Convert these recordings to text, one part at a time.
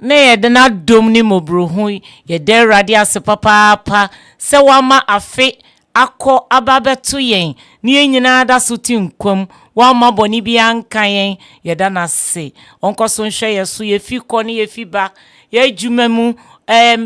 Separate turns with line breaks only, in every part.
na ye de na dom ni mobrohu ye de radia se papa se wama afe akọ ababeto yen ni enyina da so tinkwam wama boni bia nkan yen ye da na se onkoso nhwe ye so ye fi kọ ni ye fi ba ye adwumamu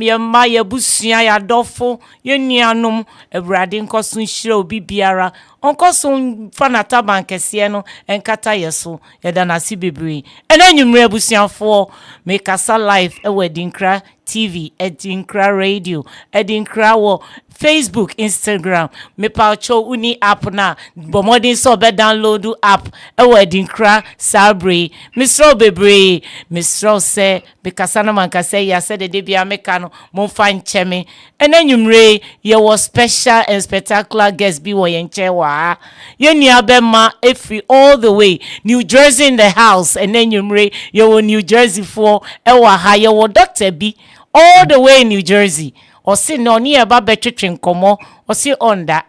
ye ma ye busua ya dofo ye nuanom awurade nkoso nhira obi biara onkoso fanata bankese no enkata ye so ye da na se bebre enanyumre abusuafo me kasa live e Adinkra TV, Adinkra Radio, Adinkra wo Facebook, Instagram. Me paucho uni app na bomodin so be download app e Adinkra Sabre. Misro bebre, misro se because na man ka say ya said the bia meka no mo fan cheme. Enanyumre ye was special and spectacular guest bi wo yenche wa. Ye nua bema every all the way New Jersey in the house. Enanyumre ye wo New Jersey for e wa ha ye wo Dr. B all the way in New Jersey. Or say no near Babetrin Como, or say on that.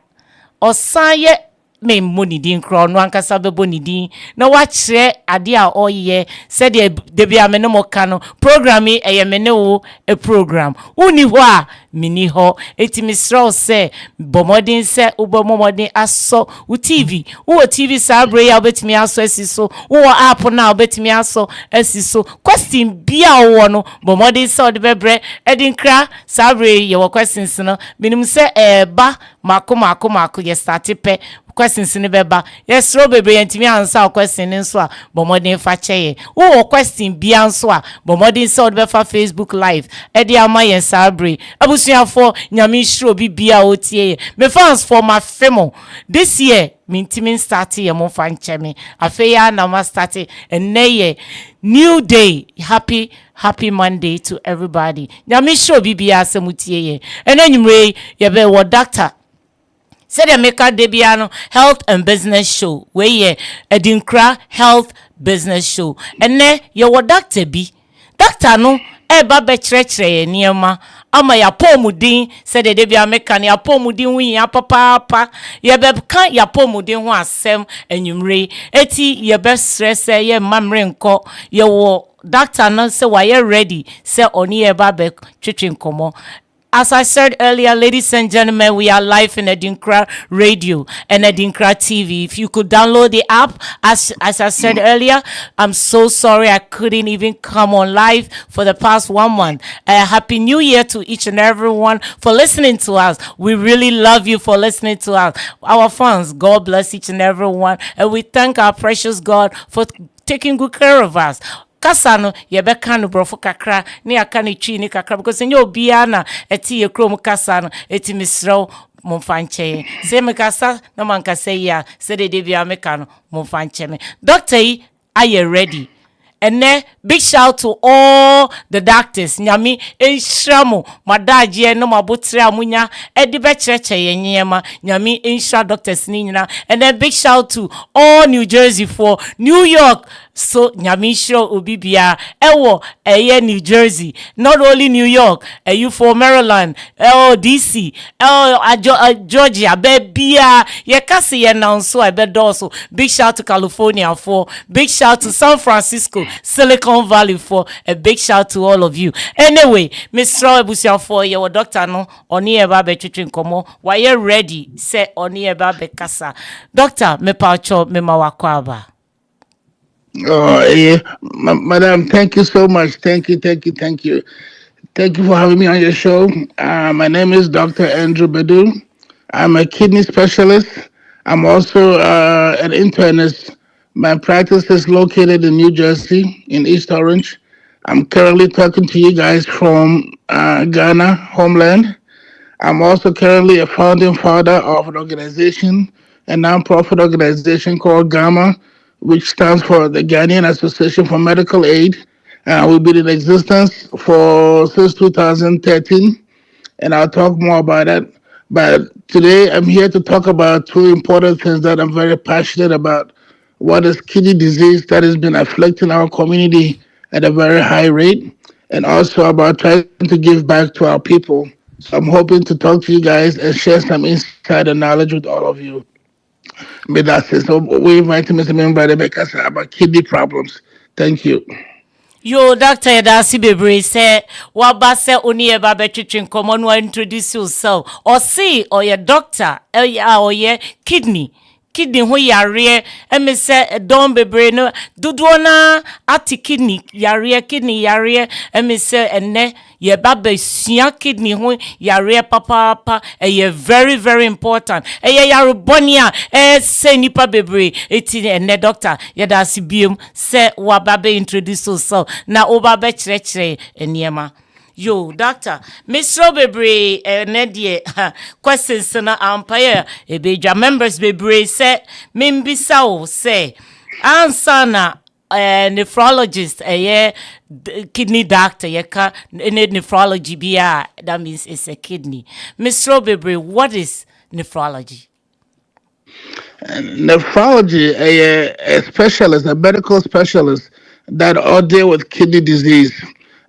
Or say me money din crown, one casabe boni din. No watch adia all year, said de be a menomo cano, programming a meno a program. Uniwa, mini ho, etimisro say, bomodin say, ubomodin aso, TV, TV sabre, I'll bet me aso, so, app now, bet me aso, so, question be our one, bomodin saw the bebre, Adinkra, sabre, your questions, no, minimum say, ba, mako, ye started pe. Questions in the beba. Yes, Robbie and Timmy answer question in swa, but modern fache. Oh, question be answer, but modern sword befa Facebook Live. Eddie Amay and Sabri. Abusia for Nyamisho be OTA. Me fans for my femo. This year, min Timmy started a mo fan chemi. Afeya nama started and nay new day. Happy Monday to everybody. Nyamisho be asemutie. And anyway, you be what doctor. Said America Debiano Health and Business Show. Where ye Adinkra Health Business Show. And ne your doctor be. Doctor no eba betrechre niema. Ama ya pomudin said the Debia American ya pomudin win ya papa. Ya bebkan ya pomudin ho asem enyumre. Eti ye best stress ye mamrenko ye wo doctor no say why you ready say oni eba be twetwe nkomo. As I said earlier, ladies and gentlemen, we are live in Adinkra Radio and Adinkra TV. If you could download the app, as I said earlier, I'm so sorry I couldn't even come on live for the past 1 month. Happy New Year to each and everyone for listening to us. We really love you for listening to us. Our fans, God bless each and everyone. And we thank our precious God for taking good care of us. Kasano ye beka no brofo kakra ne aka ne twi ni kakra because nyo bia na eti ye krom kasano eti misro momfanche se me kasa na man kasa ya se de bia meka no momfanche me doctor yi are you ready? And then big shout to all the doctors. Nyami enshramu madaje no mabutre amunya edi be cheche yenyema nyami enshra doctors ni nyina. And then big shout to all New Jersey for New York. So nyami show obibia ewo eye New Jersey, not only New York, you for Maryland, DC, Georgia, bebia ye kasi ye now so I bet also. Big shout to California for, big shout to San Francisco, Silicon Valley for, a big shout to all of you. Anyway, Mr. Ebusia for your doctor no oni eba be twetwe komo. Why you ready? Say oni eba be kasa. Doctor, me pacho me mawakwaba.
Oh, yeah. Madam, thank you so much. Thank you. Thank you for having me on your show. My name is Dr. O.Baddoo. I'm a kidney specialist. I'm also an internist. My practice is located in New Jersey, in East Orange. I'm currently talking to you guys from Ghana, homeland. I'm also currently a founding father of an organization, a nonprofit organization called GAMA, which stands for the Ghanaian Association for Medical Aid. We've been in existence since 2013, and I'll talk more about that. But today I'm here to talk about two important things that I'm very passionate about. What is kidney disease that has been afflicting our community at a very high rate, and also about trying to give back to our people. So I'm hoping to talk to you guys and share some insight and knowledge with all of you. But that's it. So we invite Mr. Member because about kidney problems. Thank you.
Yo, Doctor Yadasi Bebre say, Wabase Uni Eba Betritrin Common will introduce yourself. Or see, or your doctor, or your kidney ho yare me se don bebre no dodoona ati kidney yare me se enne ye baba sua kidney ho yare papa ye very very important ye yare boni a se nipa bebre eti enne doctor ye da sibium se wa baba introduce yourself na oba be kire eniema. Yo, doctor, Miss Robebre, Nedie, questions na umpire, a beja members bebre say, Mimbisao say, ansana, nephrologist, a kidney doctor, yeka, nephrology, that means it's a kidney. Miss Robebre, what is nephrology?
Nephrology, a specialist, a medical specialist that all deal with kidney disease.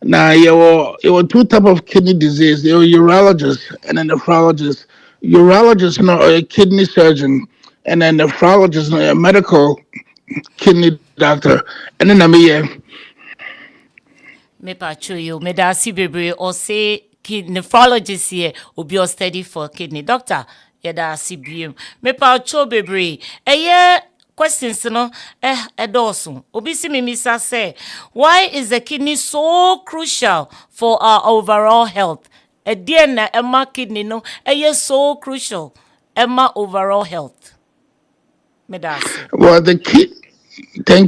Now, you were two type of kidney disease. You were urologist and a nephrologist. Urologist, a kidney surgeon, and a nephrologist, a medical kidney doctor. And then
Me pacho you, me da si bebre or say nephrologist here will be study for kidney doctor. Yada si biem. Me pacho bebre. Questions no edosun. Obi si me misa say, why is the kidney so crucial for our overall health? Dear na emma kidney no so crucial emma overall health. Me da si.
well, thank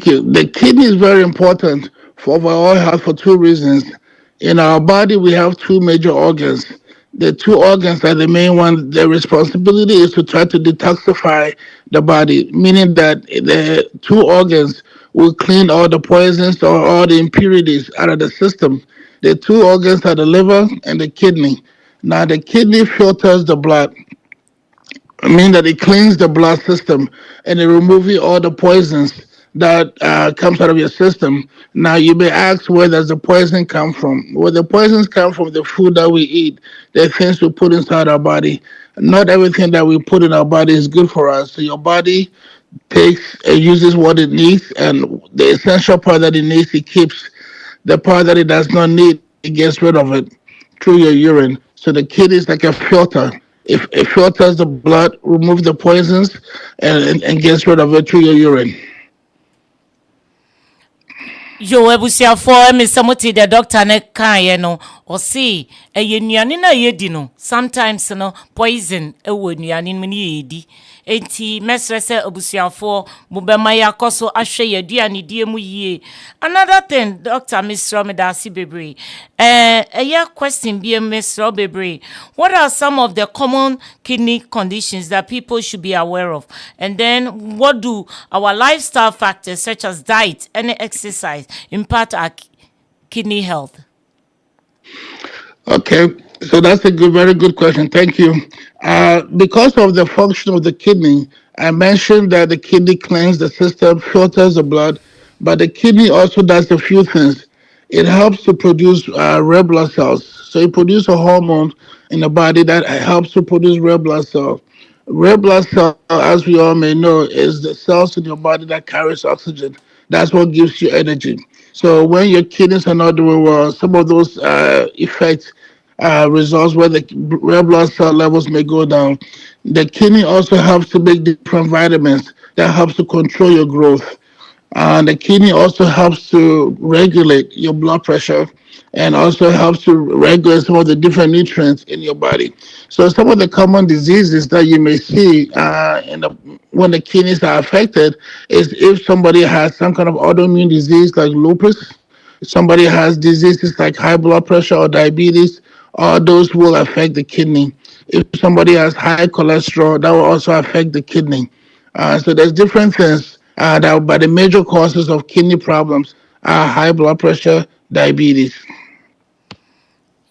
you. The kidney is very important for overall health for two reasons. In our body, we have two major organs. The two organs are the main one. Their responsibility is to try to detoxify the body, meaning that the two organs will clean all the poisons or all the impurities out of the system. The two organs are the liver and the kidney. Now, the kidney filters the blood, mean that it cleans the blood system and it removes all the poisons that comes out of your system. Now you may ask, where does the poison come from? Well, the poisons come from the food that we eat, the things we put inside our body. Not everything that we put in our body is good for us. So your body takes and uses what it needs, and the essential part that it needs, it keeps. The part that it does not need, it gets rid of it through your urine. So the kidney is like a filter. If it filters the blood, removes the poisons, and gets rid of it through your urine.
Yo ebusiafo me samuti the doctor ne kan no o see nnuane na yedi no sometimes no poison ewo nnuane mu ne yedi enti mesrese ebusiafo bubema yakoso ahwe yaduane die mu yie. Another thing, Dr. Mr. Medasi Bebre, question be Mr. Bebre, what are some of the common kidney conditions that people should be aware of, and then what do our lifestyle factors such as diet and exercise impact our kidney health?
Okay, so that's a very good question. Thank you. Because of the function of the kidney, I mentioned that the kidney cleans the system, filters the blood, but the kidney also does a few things. It helps to produce red blood cells. So it produces a hormone in the body that helps to produce red blood cells. Red blood cell, as we all may know, is the cells in your body that carries oxygen. That's what gives you energy. So when your kidneys are not doing well, some of those effects results where the red blood cell levels may go down. The kidney also helps to make different vitamins that helps to control your growth. The kidney also helps to regulate your blood pressure and also helps to regulate some of the different nutrients in your body. So some of the common diseases that you may see when the kidneys are affected is if somebody has some kind of autoimmune disease like lupus, somebody has diseases like high blood pressure or diabetes, all those will affect the kidney. If somebody has high cholesterol, that will also affect the kidney. So there's different things but the major causes of kidney problems are high blood pressure, diabetes.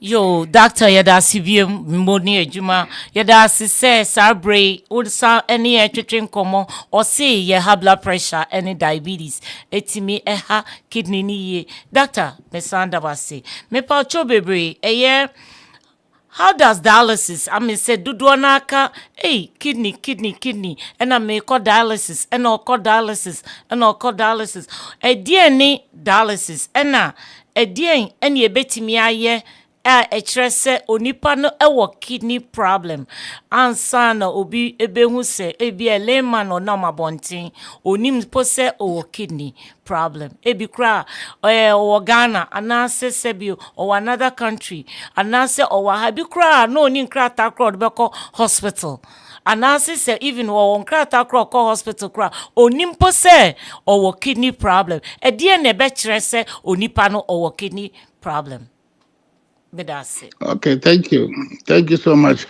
Yo, doctor, yada sibie mboni ejuma, yada se sabre, ulsa any etwetwe nkomo, or say ye have blood pressure, any diabetes, etimi eha kidney ni ye. Doctor, me sanda wase. Me pa cho bebre, How does dialysis? I mean, say do naka, hey, kidney, and I may call dialysis, and I'll call dialysis, and I'll call dialysis. A DNA dialysis, and a DNA, and ye betty me aye. Ɛkyerɛ sɛ onipa no ɛwɔ kidney problem ansa na obi ebehu sɛ ebi layman ɔnam abɔnten onim po sɛ ɔwɔ kidney problem ebi kora ɔwɔ Ghana anaasɛ sɛbi ɔwɔ another country anaasɛ ɔwɔ ha bi kora na oni nkrataa kora ɔde bɛkɔ hospital anaasɛ sɛ even wɔwɔ nkrataa kora ɔkɔ hospital kora onim po sɛ ɔwɔ kidney problem ɛdeɛ na ɛbɛkyerɛ sɛ onipa no ɔwɔ kidney problem.
Okay, thank you. Thank you so much.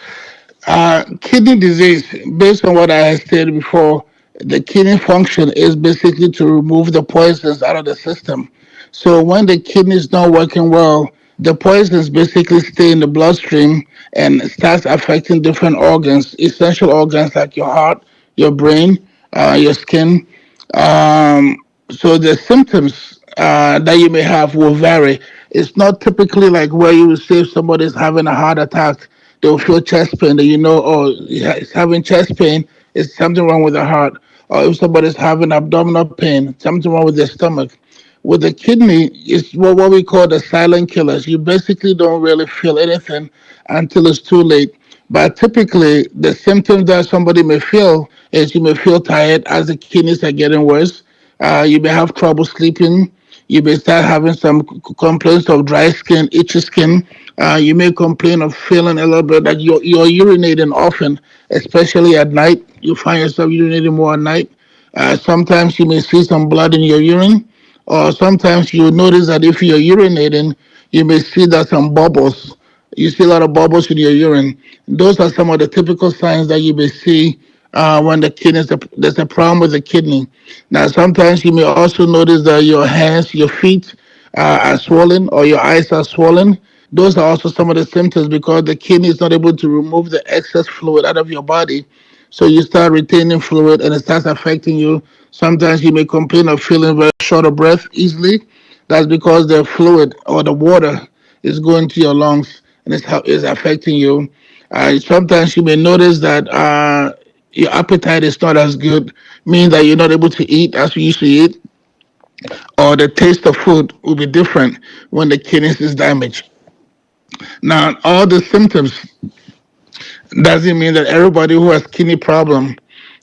Kidney disease, based on what I had stated before, the kidney function is basically to remove the poisons out of the system. So when the kidney is not working well, the poisons basically stay in the bloodstream and starts affecting different organs, essential organs like your heart, your brain, your skin. So the symptoms that you may have will vary. It's not typically like where you would say if somebody's having a heart attack, they'll feel chest pain, that you know, oh, yeah, it's having chest pain, it's something wrong with the heart. Or if somebody's having abdominal pain, something wrong with their stomach. With the kidney, it's what we call the silent killers. You basically don't really feel anything until it's too late. But typically, the symptoms that somebody may feel is you may feel tired as the kidneys are getting worse. You may have trouble sleeping. You may start having some complaints of dry skin, itchy skin. You may complain of feeling a little bit that you're urinating often, especially at night. You find yourself urinating more at night. Sometimes you may see some blood in your urine, or sometimes you notice that if you're urinating, you may see that some bubbles. You see a lot of bubbles in your urine. Those are some of the typical signs that you may see when there's a problem with the kidney. Now, sometimes you may also notice that your hands, your feet are swollen, or your eyes are swollen. Those are also some of the symptoms because the kidney is not able to remove the excess fluid out of your body. So you start retaining fluid and it starts affecting you. Sometimes you may complain of feeling very short of breath easily. That's because the fluid or the water is going to your lungs and it's affecting you. Sometimes you may notice that your appetite is not as good, meaning that you're not able to eat as you used to eat, or the taste of food will be different when the kidneys is damaged. Now, all the symptoms doesn't mean that everybody who has kidney problem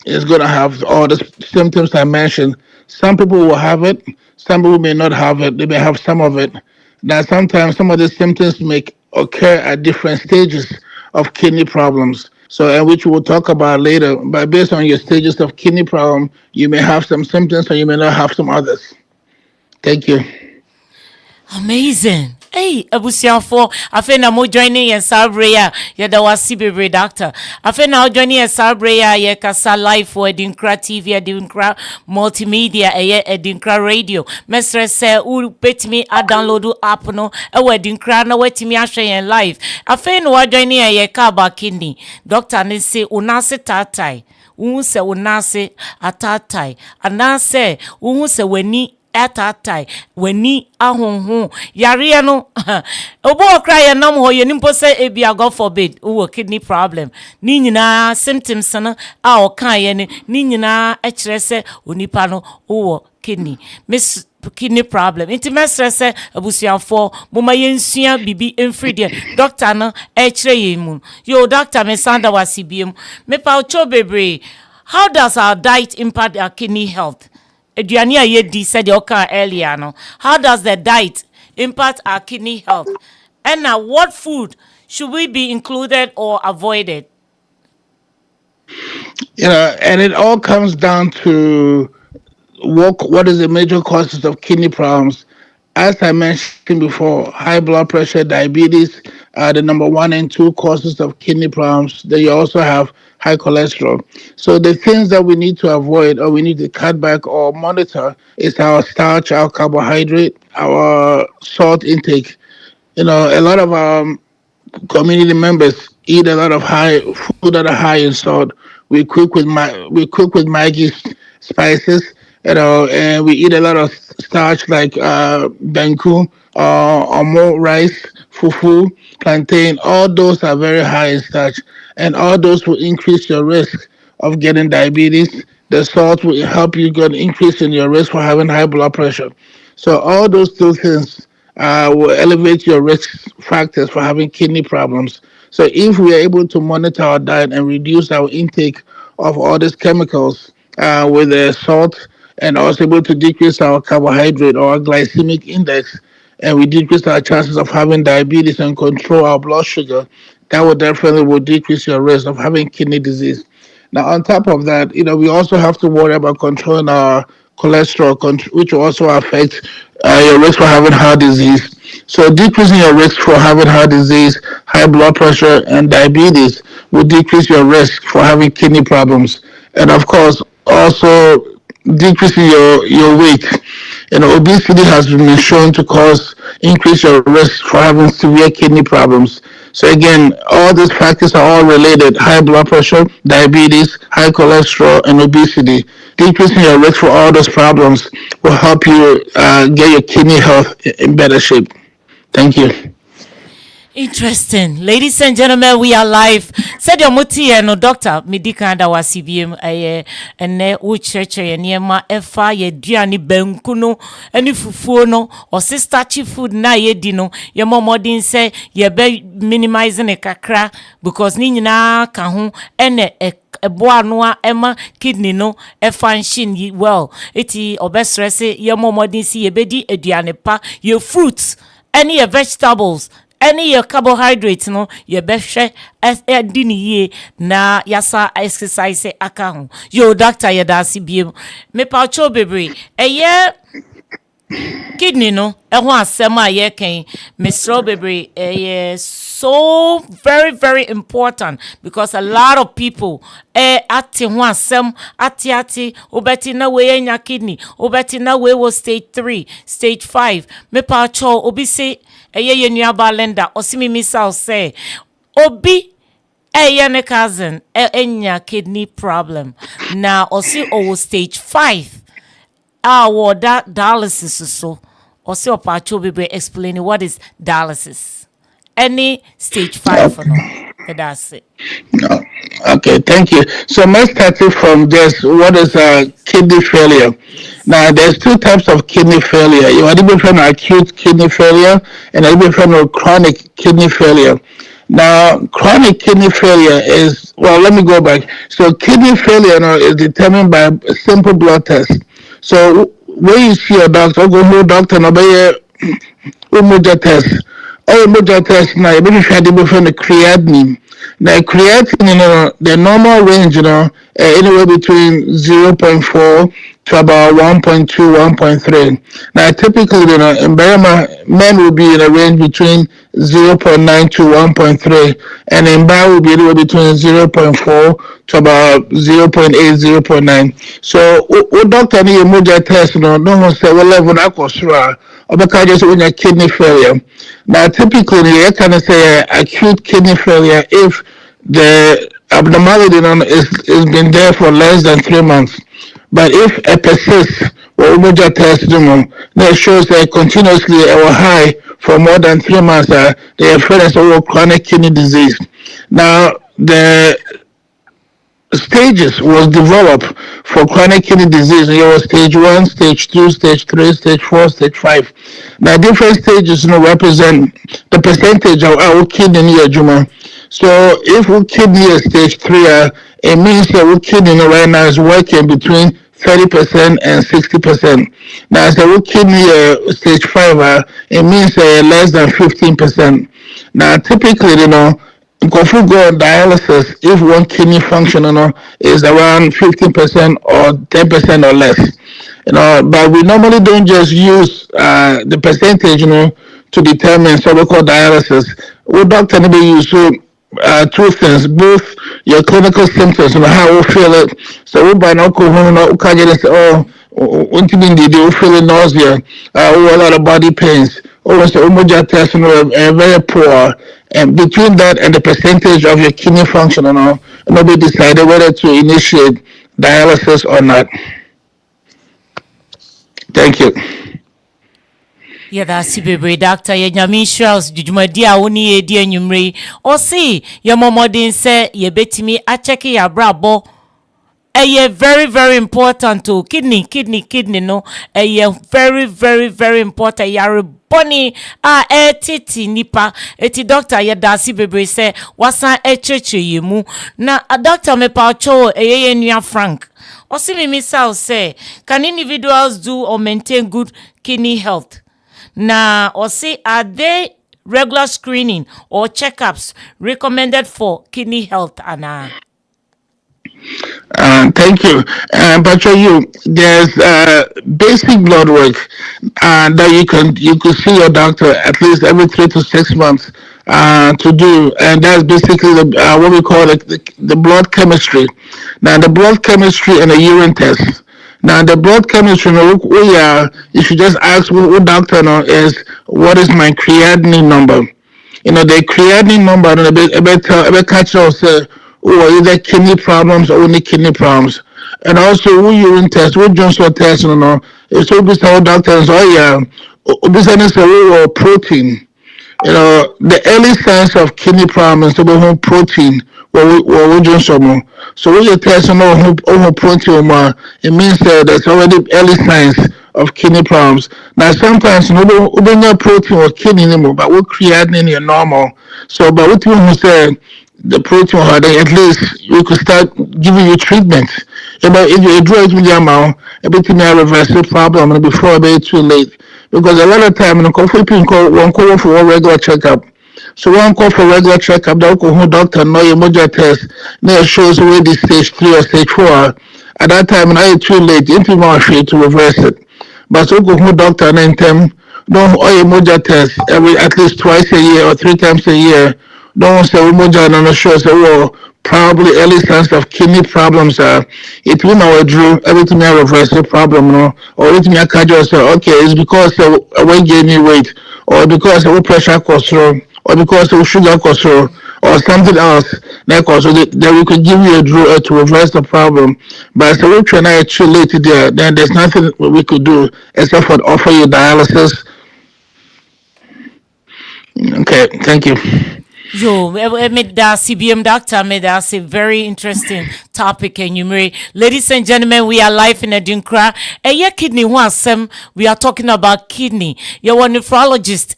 is going to have all the symptoms I mentioned. Some people will have it. Some people may not have it. They may have some of it. Now, sometimes some of the symptoms may occur at different stages of kidney problems. So, and which we'll talk about later. But based on your stages of kidney problem, you may have some symptoms, or you may not have some others. Thank you.
Amazing. Hey, abusiafo, afe na mo joining yɛn saa bere a yɛda wase bebree doctor. Afe na o joining yɛn saa bere a yɛkasa live for Adinkra TV, Adinkra multimedia, Adinkra radio. Mesrɛ sɛ wo betimi a download app no ɛwɔ Adinkra na watimi ahwɛ yɛn live. Afe na wa joining yɛn ka ba kidney. Doctor ne say unase tatai. Wo sɛ unase atatai. Anase wo sɛ wani atatai wani ahonho yare no obo okra ye nam ho ye nimpo se ebia god forbid wo kidney problem ni nyina symptoms no a o kan ye ni nyina e kire se onipa no wo kidney miss kidney problem inti mesre se abusuafo moma yensua bibi emfri de doctor no e kire ye mu yo doctor me sanda wasibiem me pa ocho bebre. How does our diet impact our kidney health? Aduane a yedi said oka earlier no. How does the diet impact our kidney health? And now what food should we be included or avoided?
And it all comes down to what is the major causes of kidney problems. As I mentioned before, high blood pressure, diabetes are the number one and two causes of kidney problems. Then you also have high cholesterol. So the things that we need to avoid or we need to cut back or monitor is our starch, our carbohydrate, our salt intake. A lot of community members eat a lot of high food that are high in salt. We cook with Maggi spices, and we eat a lot of starch like banku or more rice fufu, plantain, all those are very high in starch, and all those will increase your risk of getting diabetes. The salt will help you get increase in your risk for having high blood pressure. So all those two things will elevate your risk factors for having kidney problems. So if we are able to monitor our diet and reduce our intake of all these chemicals with the salt, and also able to decrease our carbohydrate or our glycemic index, and we decrease our chances of having diabetes and control our blood sugar, that will definitely will decrease your risk of having kidney disease. Now, on top of that, we also have to worry about controlling our cholesterol, which will also affect your risk for having heart disease. So, decreasing your risk for having heart disease, high blood pressure, and diabetes will decrease your risk for having kidney problems. And of course, also decreasing your weight. Obesity has been shown to cause increase your risk for having severe kidney problems. So again, all these factors are all related: high blood pressure, diabetes, high cholesterol, and obesity. Decreasing your risk for all those problems will help you get your kidney health in better shape. Thank you.
Interesting. Ladies and gentlemen, we are live. Said your muti no doctor medical da was CBM ene wo church ye niema efa ye duane banku no eni fufuo no or sister chief food na ye di no ye momodin say ye be minimizing e kakra because ni nyina ka ho ene eboa no a ema kidney no e function well. Eti obestress ye momodin si ye bedi aduane pa ye fruits any vegetables any your carbohydrates no ye behwe dini ye na yasa exercise aka ho yo doctor ye da sibiem me pa cho bebre eye kidney no ho asem a ye kan mesro bebre so very very important because a lot of people ati ho asem ati obeti na we nya kidney obeti na we was stage 3 stage 5 me pa cho obi say ye nuaba lenda osimi misal say obi ne cousin enya kidney problem na osi owo stage 5 what that dialysis so osi opacho be explaining what is dialysis any stage 5 no that's it.
No. Okay, thank you. So let's start it from just what is kidney failure. Now, there's two types of kidney failure. You have different acute kidney failure and a different chronic kidney failure. Now, chronic kidney failure is, well, let me go back. So kidney failure is determined by a simple blood test. So when you see a doctor, go to a doctor, no, umoja test. Umoja test now, you better try to be from the creatinine. Now, creatinine, the normal range, anywhere between 0.4 to about 1.2, 1.3. Now, typically, in Burma, men will be in a range between 0.9 to 1.3, and in Bar will be anywhere between 0.4 to about 0.8, 0.9. So, what doctor need a moja test, don't say, well, level alcohol, or because just when your kidney failure. Now, typically, you can say acute kidney failure if the abnormality is been there for less than 3 months. But if it persists, or major test that shows that continuously or high for more than 3 months, they are referred as chronic kidney disease. Now, the stages was developed for chronic kidney disease. There was stage 1, stage 2, stage 3, stage 4, stage 5. Now, different stages represent the percentage of our kidney juma. So, if our kidney is stage 3, it means that our kidney right now is working between 30% and 60%. Now, as our kidney stage 5, it means less than 15%. Now, typically, if we go on dialysis, if one kidney function is around 15% or 10% or less, but we normally don't just use the percentage, to determine so-called dialysis. What doctor need to use two things, both your clinical symptoms and how we feel it. So we by now go home and we can't just say, oh, we feeling nausea, a lot of body pains. Almost the umoja test very poor, and between that and the percentage of your kidney function, nobody decided whether to initiate dialysis or not. Thank you.
Yeah, that's baby doctor. Yeah, nyami Charles jujumadi a woni ye di anwumre. O si ye momodin se ye betimi a check ya brabo. Eye very important to kidney no. Eye very important. Yare boni titi nipa. Eti doctor ye dasi baby se wasan cheche yemu. Na a doctor me pa cho eye nua Frank. O si mi misal say, can individuals do or maintain good kidney health? Now, or say, are they regular screening or checkups recommended for kidney health? Anna?
Thank you. But for you, there's basic blood work that you could see your doctor at least every 3 to 6 months to do, and that's basically what we call the blood chemistry. Now, the blood chemistry and the urine test. Now, the blood chemistry, you should just ask what doctor is what is my creatinine number. The creatinine number and a catch us or either kidney problems or only kidney problems. And also who urine test, who Johnson test, it's always our doctors, business or protein. The early signs of kidney problems, so we have protein, or Johnson. So when you test on protein, it means there's already early signs of kidney problems. Now, sometimes we don't have protein or kidney anymore, but we're creating your normal. So, but what you say, the protein, at least we could start giving you treatment. If you drug with your mouth, everything may reverse the problem before it's too late. Because a lot of time, people won't call for a regular checkup. So one call for regular checkup, the doctor know your moja test, now shows already stage 3 or stage 4. At that time, now it's too late. If you want to reverse it. But so go doctor and them don't oil moja test every at least twice a year or 3 times a year. Don't say moja no show say probably early signs of kidney problems it will not drew everything I reverse the problem or everything I can just say okay it's because I won't gain any weight or because I pressure cholesterol or because of sugar cholesterol or something else like also that we could give you a draw to reverse the problem. But so we're trying to late there, then there's nothing we could do except for offer you dialysis. Okay, thank you.
Yo, that CBM doctor made us a very interesting topic and you ladies and gentlemen, we are live in Adinkra. Kidney one we are talking about kidney. You're a nephrologist,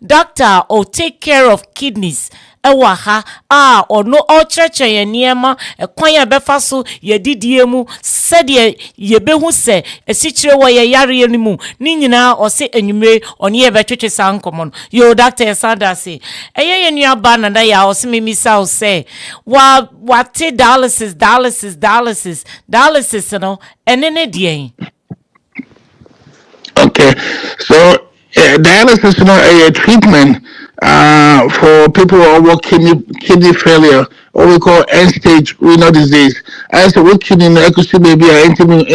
doctor or take care of kidneys. Or no all church and niema a kwanya befa so ye didie mu said ye behu se a situation where ye yari animu nina or say enumere on ye betwitch sound common. Yo doctor Sanda say a new ban and I or me misa say what dialysis and any day.
Okay, so dialysis is not a treatment for people who have kidney failure, or we call end-stage renal disease. I say what kidney equity maybe intimate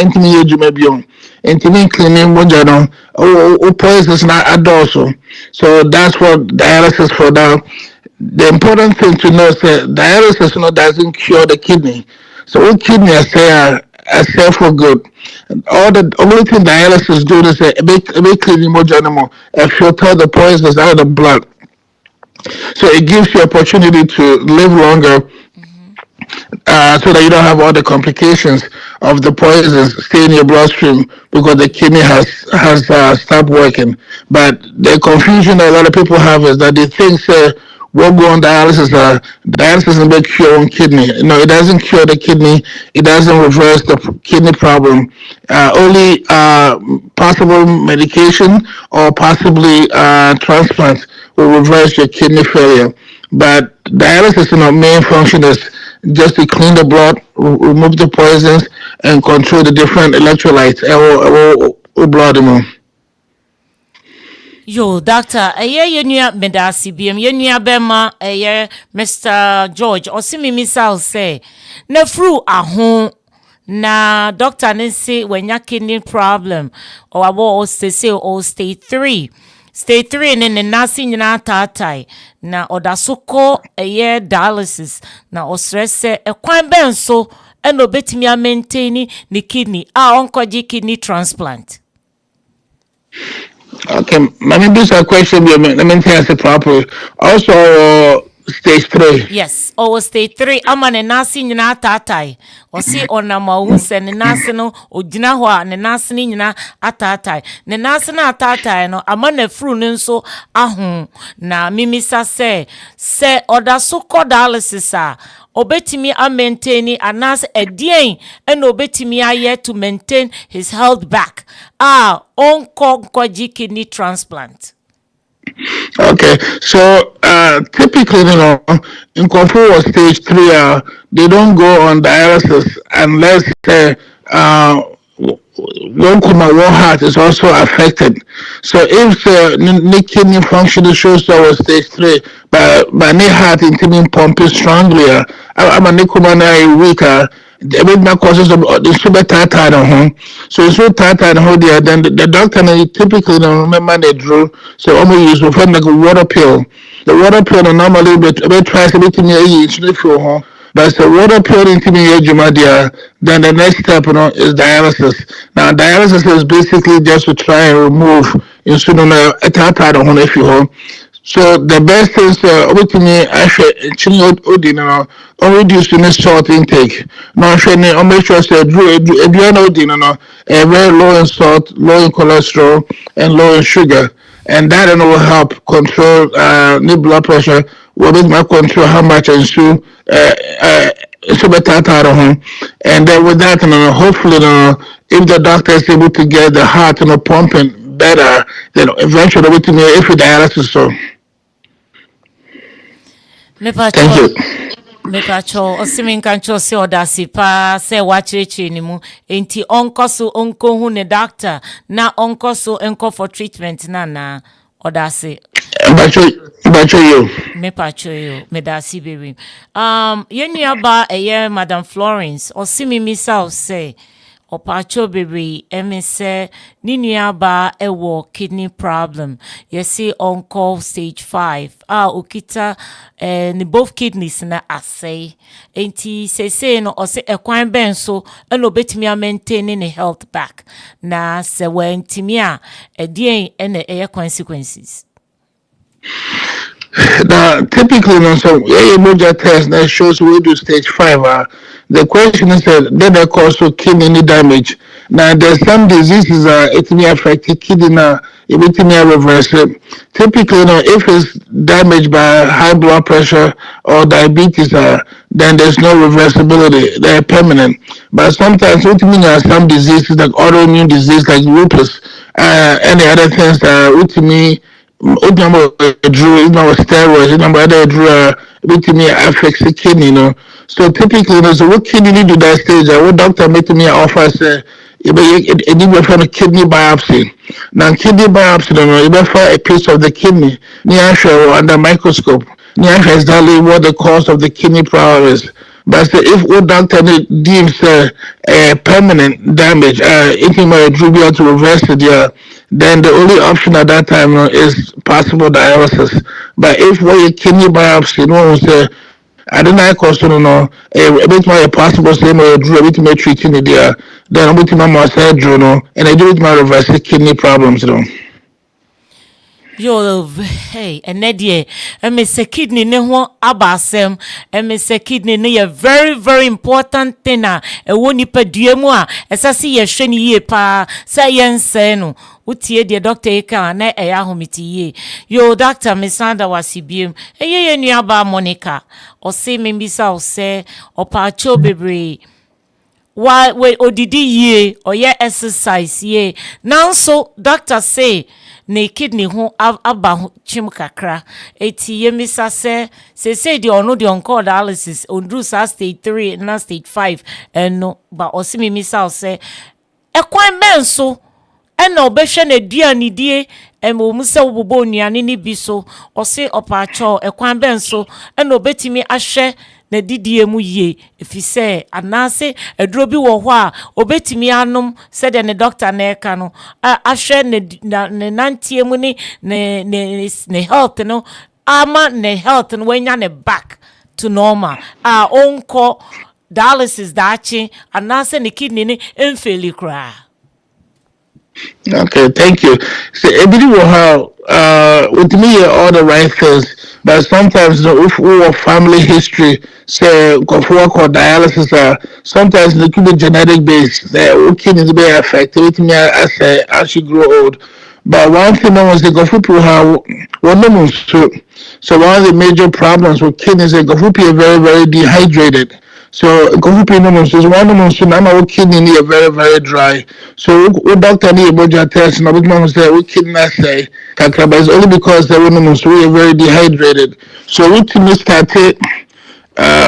maybe on intimate cleaning one or poisons not also. So that's what dialysis for now. The important thing to know is that dialysis doesn't cure the kidney. So what kidney I say for good. All the only thing dialysis do is a big cleaning more animal and filter the poisons out of the blood. So it gives you opportunity to live longer so that you don't have all the complications of the poisons stay in your bloodstream because the kidney has stopped working. But the confusion that a lot of people have is that they think we'll go on dialysis. Dialysis doesn't make cure on kidney. No, it doesn't cure the kidney. It doesn't reverse the kidney problem. Only possible medication or possibly transplant will reverse your kidney failure. But dialysis, main function is just to clean the blood, remove the poisons, and control the different electrolytes or blood.
Yo, doctor, yenya medasi biem yenya bema Mr. George osimi misal say na fru ahon na doctor ne say when ya kidney problem or abo say or stage 3. Stage 3 ne nasi nyina tatai na odasoko dialysis na osrese kwan ben so eno betimi a maintain ni kidney oncology kidney transplant.
Okay, maybe this a question. Let me answer properly. Also, stage 3.
Yes, or stage 3 ama ne nase nyina ataatai. Osi onama ohu se ne nase no ogyina ho a ne nase ne nyina ataatai. Ne nase na ataatai no ama na furu ne nso aho na mimisa se oda so kɔ dialysis a obetimi a maintain anas edien and obetimi aye to maintain his health back. Onko kidney transplant.
Okay, so typically, in control of stage 3, they don't go on dialysis unless one comma one heart is also affected. So if the kidney function shows that was stage 3, but the heart in pumping strongly, I'm a nicomana weaker. Every my causes of the super tired at home. So it's so tired at home there. Then the doctor typically don't remember they drew. So only use for like a water pill. The water pill normally be twice a bit in your age for home. But the water pill into me then the next step is dialysis. Now dialysis is basically just to try and remove insulin at tired at home if you home. So the best is with me actually chilling odin or reducing the salt intake. Now I'll make sure say odin very low in salt, low in cholesterol, and low in sugar. And that will help control the blood pressure. Will make my control how much insulin so better home. And then with that, hopefully, if the doctor is able to get the heart pumping better, then eventually we can if we dialysis. So. Thank you.
Mepacho osimin kancho se odasi pa se wachirechi ni mu enti onko so onko hu ne doctor na onko so enko for treatment na odasi
Bacho you.
Mepacho yo medasi baby. Yenu aba eye Madam Florence osimi misa say Opacho baby emise ninuaba ewo kidney problem. You see on call stage 5. Ukita ni both kidneys na assay. Enti say no ose ekwan ben so eno betimi a maintaining the health back. Na se wentimi a edien ene consequences.
Now, typically, so major test that shows we do stage 5. The question is that they cause kidney damage. Now, there's some diseases it may affect the kidney. It may reverse it. Typically, if it's damaged by high blood pressure or diabetes, then there's no reversibility. They're permanent. But sometimes it means some diseases like autoimmune disease, like lupus, any other things that number drew, number steroids, number other drew, me affects the kidney, So typically, so what kidney need to that stage? What doctor made me offer say, it need from a kidney biopsy. Now kidney biopsy, you better a piece of the kidney, near under microscope, near exactly what the cause of the kidney problem is. But if what doctor deems permanent damage, if he might be able to reverse it, then the only option at that time is possible dialysis. But if what your kidney biopsy, I don't know, cause a bit more possible same way drew a bit more treating it there, then I'm with my master journal, and I do it my reverse kidney problems,
Yo, hey, and Nedie, and Miss Kidney ne ho abasem, and Miss Kidney ne a very, very important thing. A woni pa duemu a see ye sheni ye pa say no. Utie dear Doctor Eka na ehomiti ye. Yo, Doctor Misanda wasibiem. Ye nuaba Monica. Or say membisa or say or pacho bebre. Why we odidi ye or ye exercise ye. Now so doctor say ne kidney ho aba chim kakra eti ye misa say the ono the on-call dialysis ondru sa stage 3 na stage 5 no ba osimi misa say ekwan ben so ena obehwe na duane die emu se wobobo nuane ni bi so ose opacho ekwan ben so ena obetimi ahwe na didie mu ye efise anase eduro bi wo ho a obetimi anom se de ne doctor na eka no ahwe ne nantie mu ni ne health no ama ne health no wanya ne back to normal onko dialysis dachi anase ne kidney ni emfeli kra.
Okay, thank you. So, I believe how with me all the right things, but sometimes if we have family history, say of work or dialysis, sometimes it could be genetic based. The kidneys be affected with me as you grow old. But one thing I was the people have one so one of the major problems with kidneys is people are very dehydrated. So kofi no mo so one mo so na ma kidney ni very dry. So we doctor ni eboja test na bit mo say we kidney na say kakraba is only because they were so we are very dehydrated. So we to start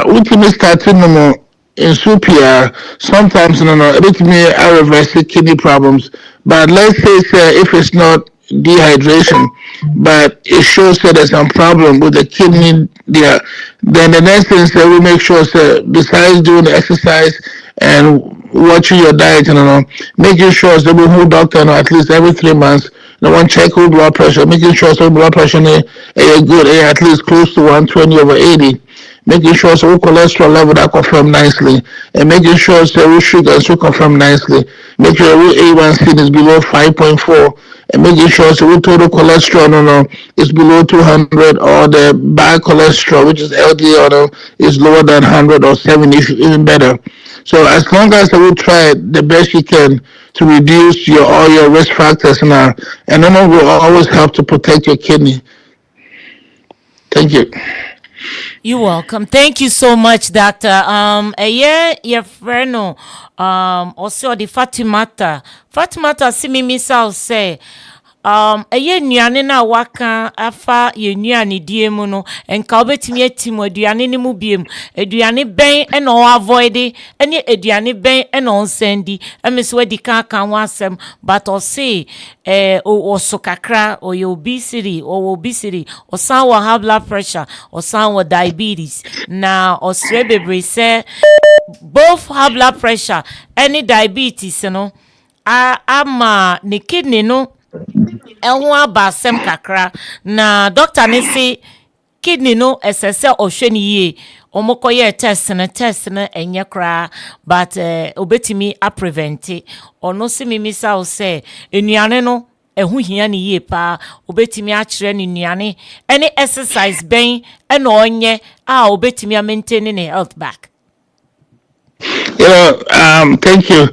wotumi start no mo nsuo pii sometimes no ebetumi I reverse kidney problems but let's say if it's not dehydration but it shows that there's some problem with the kidney there then the next thing is that we make sure that besides doing the exercise and watching your diet making sure that we hold doctor at least every 3 months no one check whole blood pressure making sure so blood pressure is good at least close to 120/80 making sure so cholesterol level that confirm nicely, and making sure so we sugar so confirm nicely. Make sure we A1C is below 5.4, and making sure so we total cholesterol is below 200, or the bad cholesterol, which is LDL, is lower than 100 or 70, even better. So as long as we try the best you can to reduce your all your risk factors now, and then will always help to protect your kidney. Thank you.
You're welcome. Thank you so much, Doctor. A year, your friend, also the Fatimata. Fatimata, see me, Miss, I'll say. A year nnuane na waka afa ye nnuane die mu no enka obetimi atim aduane ne mu biem aduane ben e no avoid ene aduane ben e no nsandi emeso wadi kan ho asem but o say o so kakra o ye obesity o san wo high blood pressure o san wo diabetes na o sre bebre say both high blood pressure any diabetes no ama ne kidney no ɛho aba asɛm kakra na doctor ne se kidney no ɛsɛ ɔhwɛ ne yie ɔmokɔyɛ test no ɛnyɛ koraa but obetumi a prevent ɔno se mimisa wo sɛ nnuane no ɛho hia ne yie paa obetumi akyerɛ ne nnuane ɛne exercise bɛn ɛna ɔnyɛ a obetumi a maintain ne health back.
Thank you.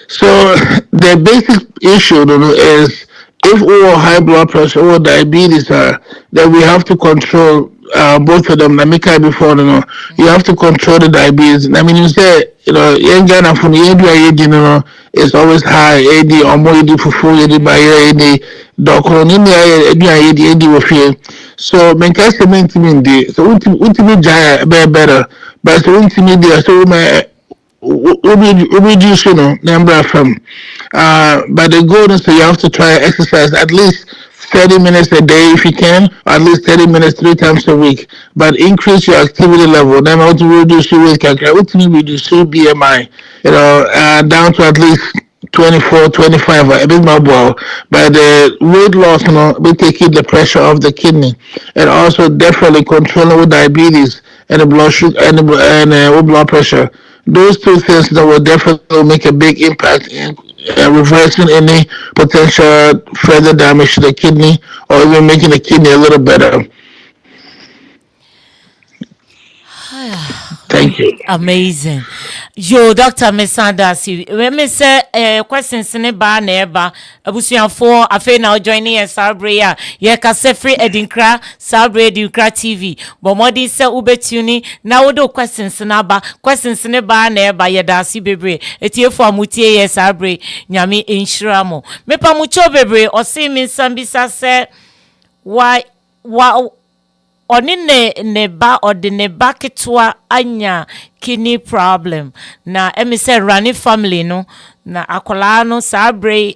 So the basic issue is if we have high blood pressure or diabetes, then we have to control both of them. Like me before, you have to control the diabetes. I mean, you say, young Ghana from the it's always high. AD or more AD for full AD by AD. Doctor, AD with fear. So, when case the main team in the so ultimately better, but so ultimately so my reduce number from but the goal is that you have to try exercise at least 30 minutes a day if you can, or at least 30 minutes 3 times a week, but increase your activity level. Then how to reduce your weight, ultimately reduce your BMI, down to at least 24, 25, a bit more well. But the weight loss, will take the pressure off the kidney, and also definitely controlling with diabetes and the blood sugar and blood pressure. Those two things that will definitely make a big impact in reversing any potential further damage to the kidney or even making the kidney a little better. Thank you.
Amazing. Yo, Dr. Mesanda, when me say questions in ba na eba abusuafo afi na joining us Sabrea ye ka se free Adinkra Sabrea Adinkra TV but modi say ubetuni na wodo questions na ba questions ne ba na eba ye da si bebre etiefo amutie ye Sabrea nyame inshira mo me pa mu cho bebre o si mi sambisa se why oni ne ba odi ne ba ketwa anya kidney problem na emise running family no na akola no sabre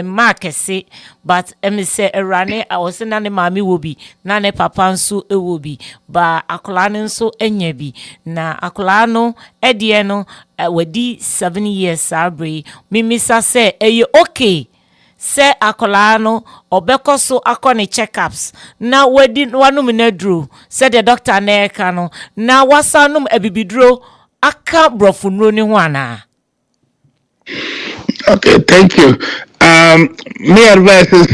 markese but emise running awose na ne mami wo bi na ne papa nso ewo bi ba akola no nso enya bi na akola no edie no wadi 7 years sabre mimisa se eye okay se akola no obeko so akone checkups na wadi wanum na duro se the doctor na eka no na wasanum abibiduro aka brofo nro ni ho ana.
Okay, thank you. Me advice is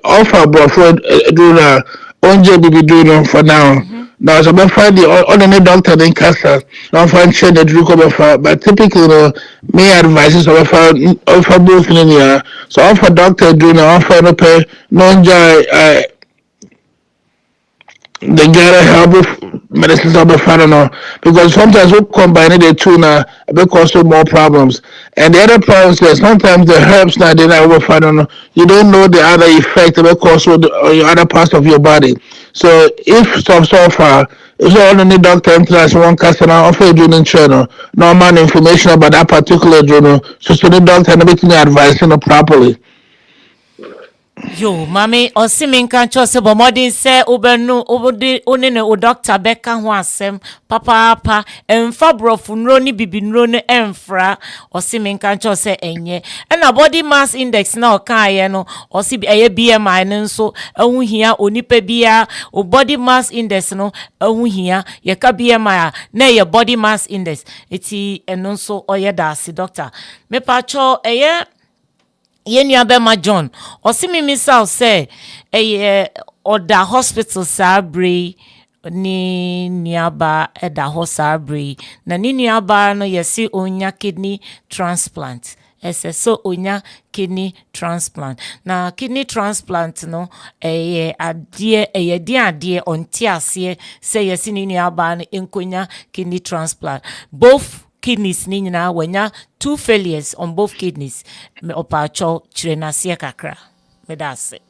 offer Broford do na onje bibi do no for now. Now, so I find the ordinary doctor in Casa, not find share the drink of but typically, me advice is offer both in here. So offer doctor do no offer no pay no enjoy they gotta help with medicines of the father now because sometimes we combine the two now it cause more problems. And the other problem is sometimes the herbs now they not over father now. You don't know the other effect that cause your other parts of your body. So if so far if you only doctor interest one customer offer you doing channel normal information about that particular journal so the doctor and everything advising properly.
Yo, mami, osimi nka ncho se bomodin se ubenu ubudi unene u doctor beka ho asem papa emfa brofu nro ni bibi nro ne emfra osimi nka ncho se enye na body mass index na oka ye no osi eye BMI ne nso ehu hia onipa bia o body mass index no ehu hia ye ka BMI na ye body mass index eti eno nso oye da si doctor me pa cho eye Yenya Bema John, Osimi Misal say, Oda hospital sabri ni niaba eda ho sabri na ni niaba no yesi onya kidney transplant. So onya kidney transplant. Na kidney transplant no adie onti ase say yesi ni niaba no enkonya kidney transplant. Both kidneys ni nyina wanya 2 failures on both kidneys me opacho chirenasie kakra me that's it.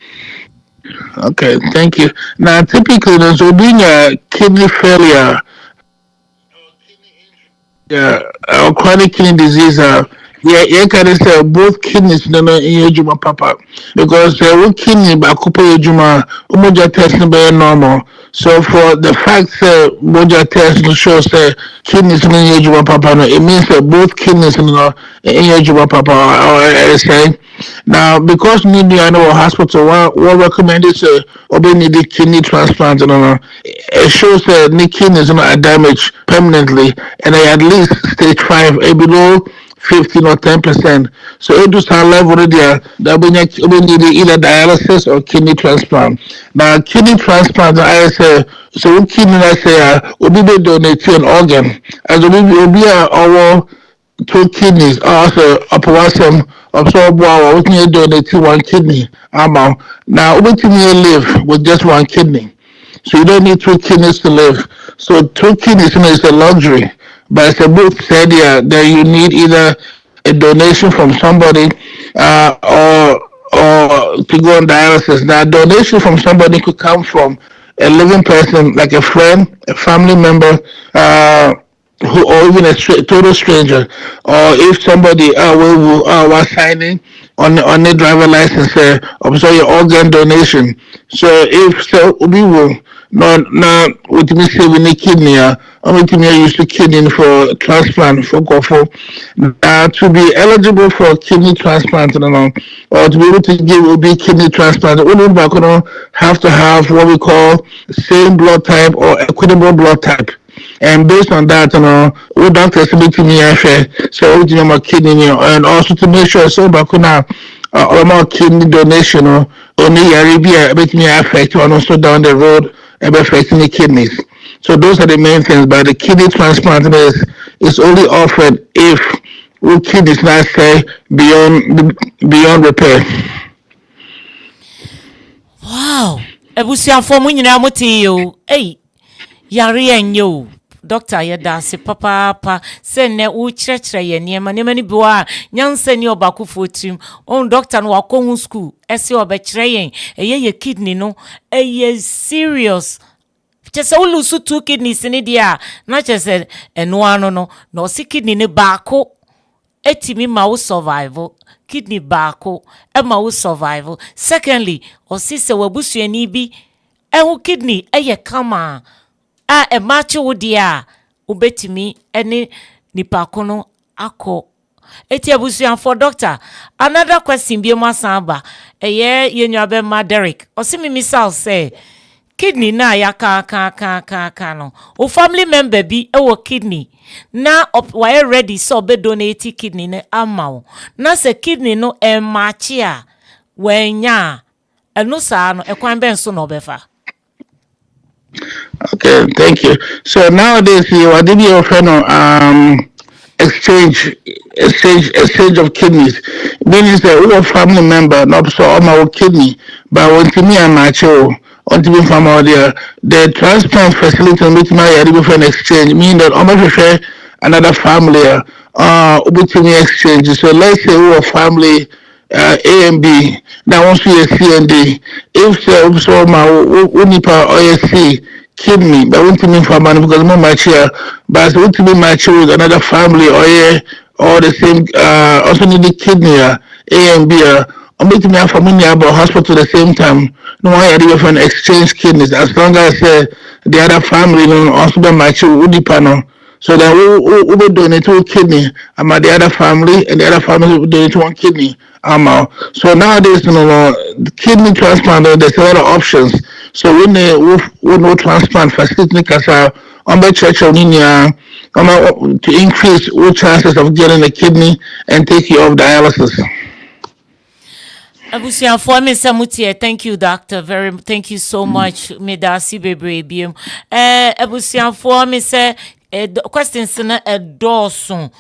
Okay, thank you. Now typically there's being a kidney failure or chronic kidney disease yeah can say both kidneys no in your juma papa because one kidney ba kupa your juma umoja test no be normal. So for the fact that moja test no show say kidneys no in your juma papa no it means that both kidneys no in your juma papa or say now because maybe I know a hospital what recommended say obe need the kidney transplant it shows that the kidneys are damaged permanently and at least stage 5 below 15 or 10%. So it does have level there that we need either dialysis or kidney transplant. Now kidney transplant I say so one kidney I say will be donate an organ as will be our 2 kidneys also upwasem absorb wow we can donate 1 kidney amount. Now we can live with just 1 kidney. So you don't need 2 kidneys to live. So 2 kidneys is a luxury. But it's a book said that you need either a donation from somebody or to go on dialysis. Now donation from somebody could come from a living person like a friend, a family member, who or even a total stranger, or if somebody was signing on the driver license of so your organ donation. So if so we will not with me say we need kidney or with me use the kidney for transplant for GoFo. To be eligible for kidney transplant or to be able to give will be kidney transplant, we don't have to have what we call same blood type or equitable blood type. And based on that, we doctors make me so we do my kidney and also to make sure so back now or more kidney donation or only Arabia make me affect and also down the road affecting the kidneys. So those are the main things. But the kidney transplant is only offered if we kidneys not say beyond repair.
Wow, ebusiafo mu nyina muti yo yare enyo doctor yeda se papa se ne wo kyerɛkyerɛ ye niema ni biwa nyansa ni obakufo trim on doctor no wakohu school ese obekyerɛ yen ye kidney no serious chese wo lose 2 kidneys ni dia na chese eno ano no na o kidney ni baako etimi ma wo survival kidney baako ma wo survival. Secondly o se wabusuani bi ehu kidney kama a match wo dia ubetimi ene nipa kono akọ eti abusuan for doctor. Another question bi mo asamba yenwa be ma Derek osimi misal say kidney na ya ka no o family member bi e kidney na why ready so be donate kidney ne ama wo na se kidney no e match a wenya eno sa no ekwan ben so no befa.
Okay, thank you. So nowadays, you are doing your friend exchange, exchange of kidneys. Meaning that we are family member, not so on my kidney, but when to me and my child, on to be from out there, the transplant facility meet my different exchange, meaning that I'm going to share another family, between exchange. So let's say we are family. A and B. Now once we C and D, if so my unipa or C kidney, but won't mean for man because more match here, but won't be match with another family or yeah, or the same also need the kidney A and B or make me for money about hospital at the same time. No one had different exchange kidneys as long as the other family also be match with unipa no. So then we will donate one kidney. The other family, and the other family will donate one kidney. So nowadays, the kidney transplant, there's a lot of options. So when they we no transplant facility, because on the church of India, to increase the chances of getting a kidney and take you off dialysis.
Abusianfo me samutie, thank you doctor, thank you so much. Me da si bebre biem. Abusianfo me say questions na edoso.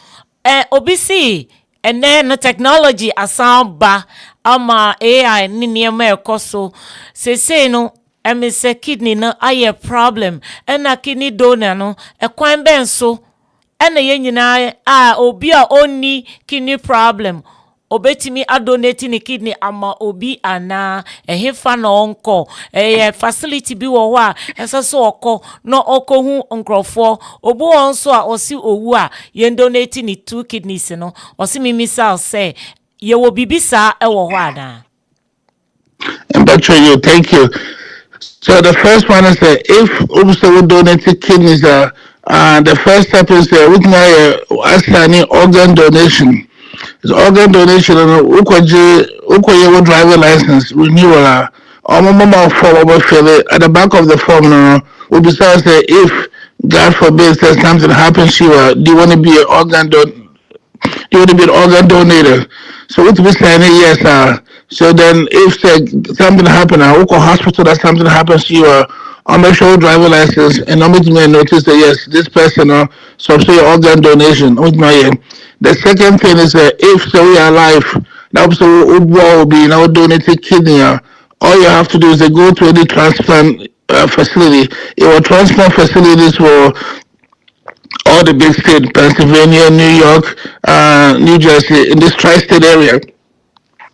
Obisi ene no technology asamba ama AI ni niema ekoso. Se no me say kidney no aye problem. Na kidney donor no ekwan ben so. Ena ye nyina obi a oni kidney problem. Obetimi adonate ni kidney ama obi ana ehefa na onko facility bi wo ho a eseso oko no oko hu nkrofo obu onso a osi owu a ye donate ni 2 kidneys no osi mimisa say ye wo bibisa e wo ho ana.
And you, thank you. So the first one is if also we donate kidneys, the first step is with my assigning organ donation. It's organ donation and ukoje driver license renewal. Mama form at the back of the form will be say if God forbid that something happens to you, do you want to be an organ you want to be an organ donator. So what we saying yes, so then if something happen, I go hospital that something happens to you, I'll make sure driver license and I'll make me notice that yes, this person so say organ donation with my the second thing is if so we are alive, that also will be now donated kidney. All you have to do is go to any transplant facility. Your transplant facilities will all the big states, Pennsylvania, New York, New Jersey, in this tri-state area,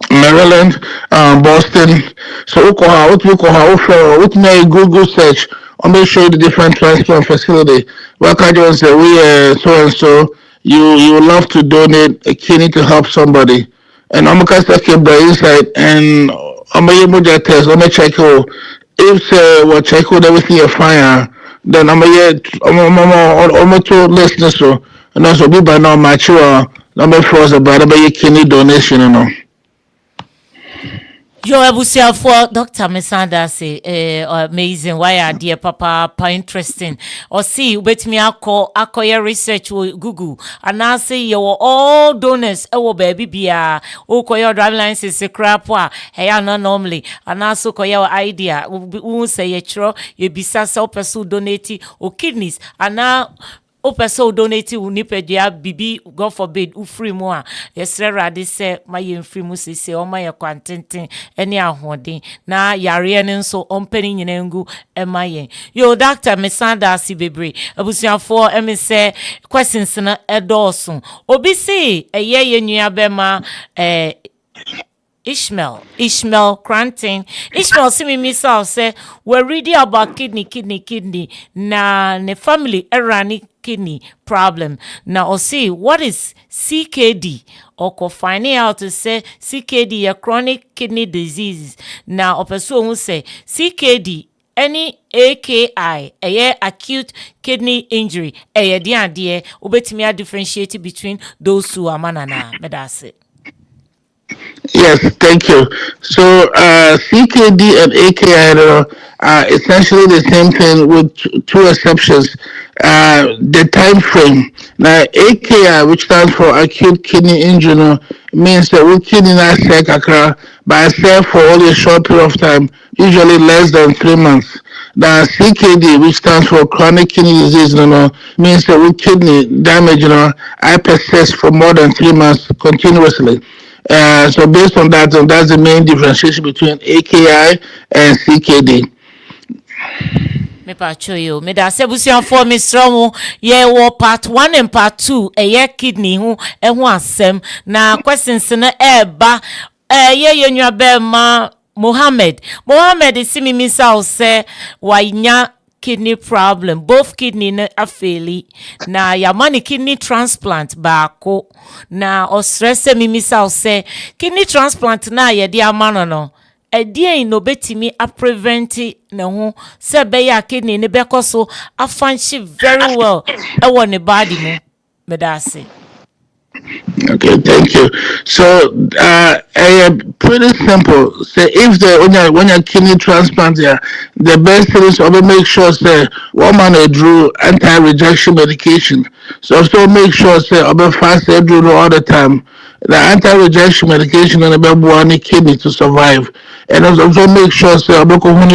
Maryland, Boston. So what we call how what may Google search or make sure the different transplant facility. What can you say we so and so you would love to donate a kidney to help somebody. And I'm gonna keep the inside and I'm gonna test, I'm gonna check if we check out everything you fine then I'm to listeners so and also be by now mature number four is about your kidney donation, you know.
Yo abusiafo Dr. Mesanda say amazing why are dear papa interesting or see ubetimi akoye research with Google and I say you all donors ewo baby bia ukoye driving license crap wa hey not normally and also koye idea we say ye chro ye bisa so person donate o kidneys and now o person donate unipedia bibi God forbid ufree mu a yesre rade se maye mfree mu sese o maye kwantenten ene ahoden na yare ne nso ompani nyina ngu emaye yo doctor Mesanda Sibebre abusuafo emese questions na edoso obi si eye yenua bema Ishmael Cranton. Ishmael see me misal say we're reading about kidney na ne family erani kidney problem. Now see what is CKD or finding out to say CKD a chronic kidney disease. Now a person who say CKD any AKI a acute kidney injury a dear ubetimi differentiate between those two amanana medase.
Yes, thank you. So CKD and AKI are essentially the same thing with two exceptions. The time frame. Now AKI, which stands for acute kidney injury, means that we kidney not sick but I for only a short period of time, usually less than 3 months. Now CKD, which stands for chronic kidney disease, means that we kidney damage, I persist for more than 3 months continuously. So based on that, that's the main differentiation between AKI and CKD.
Me pa choyo me da sebusian for me strong ye wo part 1 and part 2 ye kidney ho asem na questions na eba ye yenwa be ma Mohammed si mi misa say wanya kidney problem both kidney na afeli na ya mani kidney transplant baako na o stress mi misa say kidney transplant na ye di amano no ɛdeɛn no betimi a prevent ne ho sɛ bɛyɛ kidney ne bɛkɔ so afanhye very well ɛwɔ ne body mu medase.
Okay, thank you. So, pretty simple. Say if when you kidney transplant, the best thing is to make sure say one man drew anti-rejection medication. So make sure say fast drew all the time. The anti-rejection medication and one kidney to survive. And also make sure say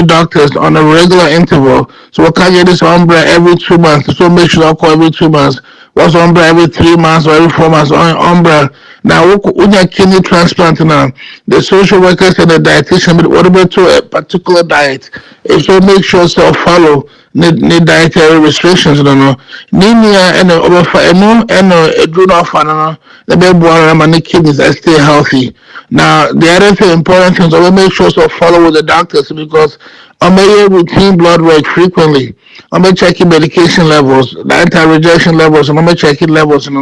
doctors on a regular interval. So we can't get this umbrella every 2 months. So make sure I call every 2 months. What's umbrella every 3 months or every 4 months on umbrella. Now when you kidney transplant now, the social workers and the dietitian but what about to a particular diet. If so make sure so follow the dietary restrictions, Anemia and a drew off and the baby and the kidneys that stay healthy. Now the other thing important things I will make sure so follow with the doctors because I'm a routine blood work frequently. I'm checking medication levels, the anti-rejection levels, and I'm checking levels, and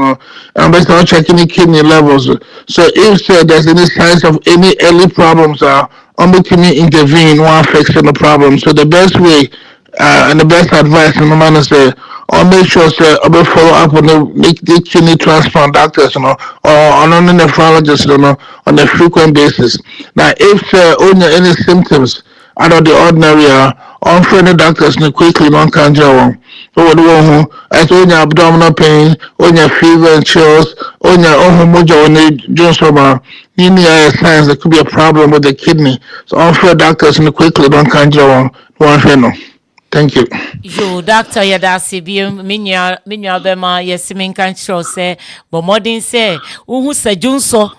I'm start checking the kidney levels. So if there's any signs of any early problems, I'm to me intervene while fixing the problem. So the best way and the best advice, and my man say, I'll make sure say I will follow up on the kidney transplant doctors, or on the nephrologist, on a frequent basis. Now, if only any symptoms out of the ordinary, unfriendly doctors no quickly non can jaw. So what do you as on your abdominal pain, on your fever and chills, on your own mojo on the Johnson, signs that could be a problem with the kidney. So unfriendly doctors no quickly non can jaw. One friend. Thank you.
Yo, doctor, yadasi bi minya bema yesimin kan chro say, but modern say, uhu se junso,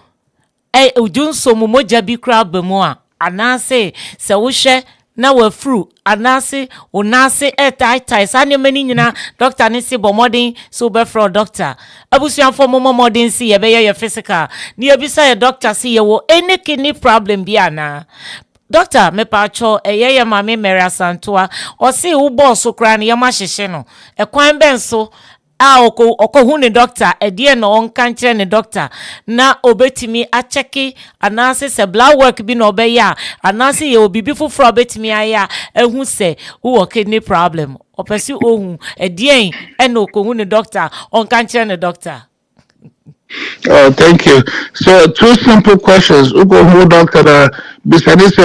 junso mu moja bi kra bemu a, anase se wohwe na wafru anase onase tai sane mani nyina doctor ne se bomodin so be fro doctor abusuanfo momodin si ye be ye physical ni ebisa ye doctor si ye wo any kidney problem bi ana. Doctor me pacho ye mame Mary Asantoa o si wo boss kra ne ye ma hyehye no e kwan ben so a oko ne doctor edie no onka nkyere ne doctor na obetimi a checki anase se blood work bi no obeya anase ye obibi foforo obetimi aya ehu se wo kidney problem opesi ohun edie en oko ne doctor onka nkyere ne doctor.
Oh, thank you. So, two simple questions. Ugo who doctor besides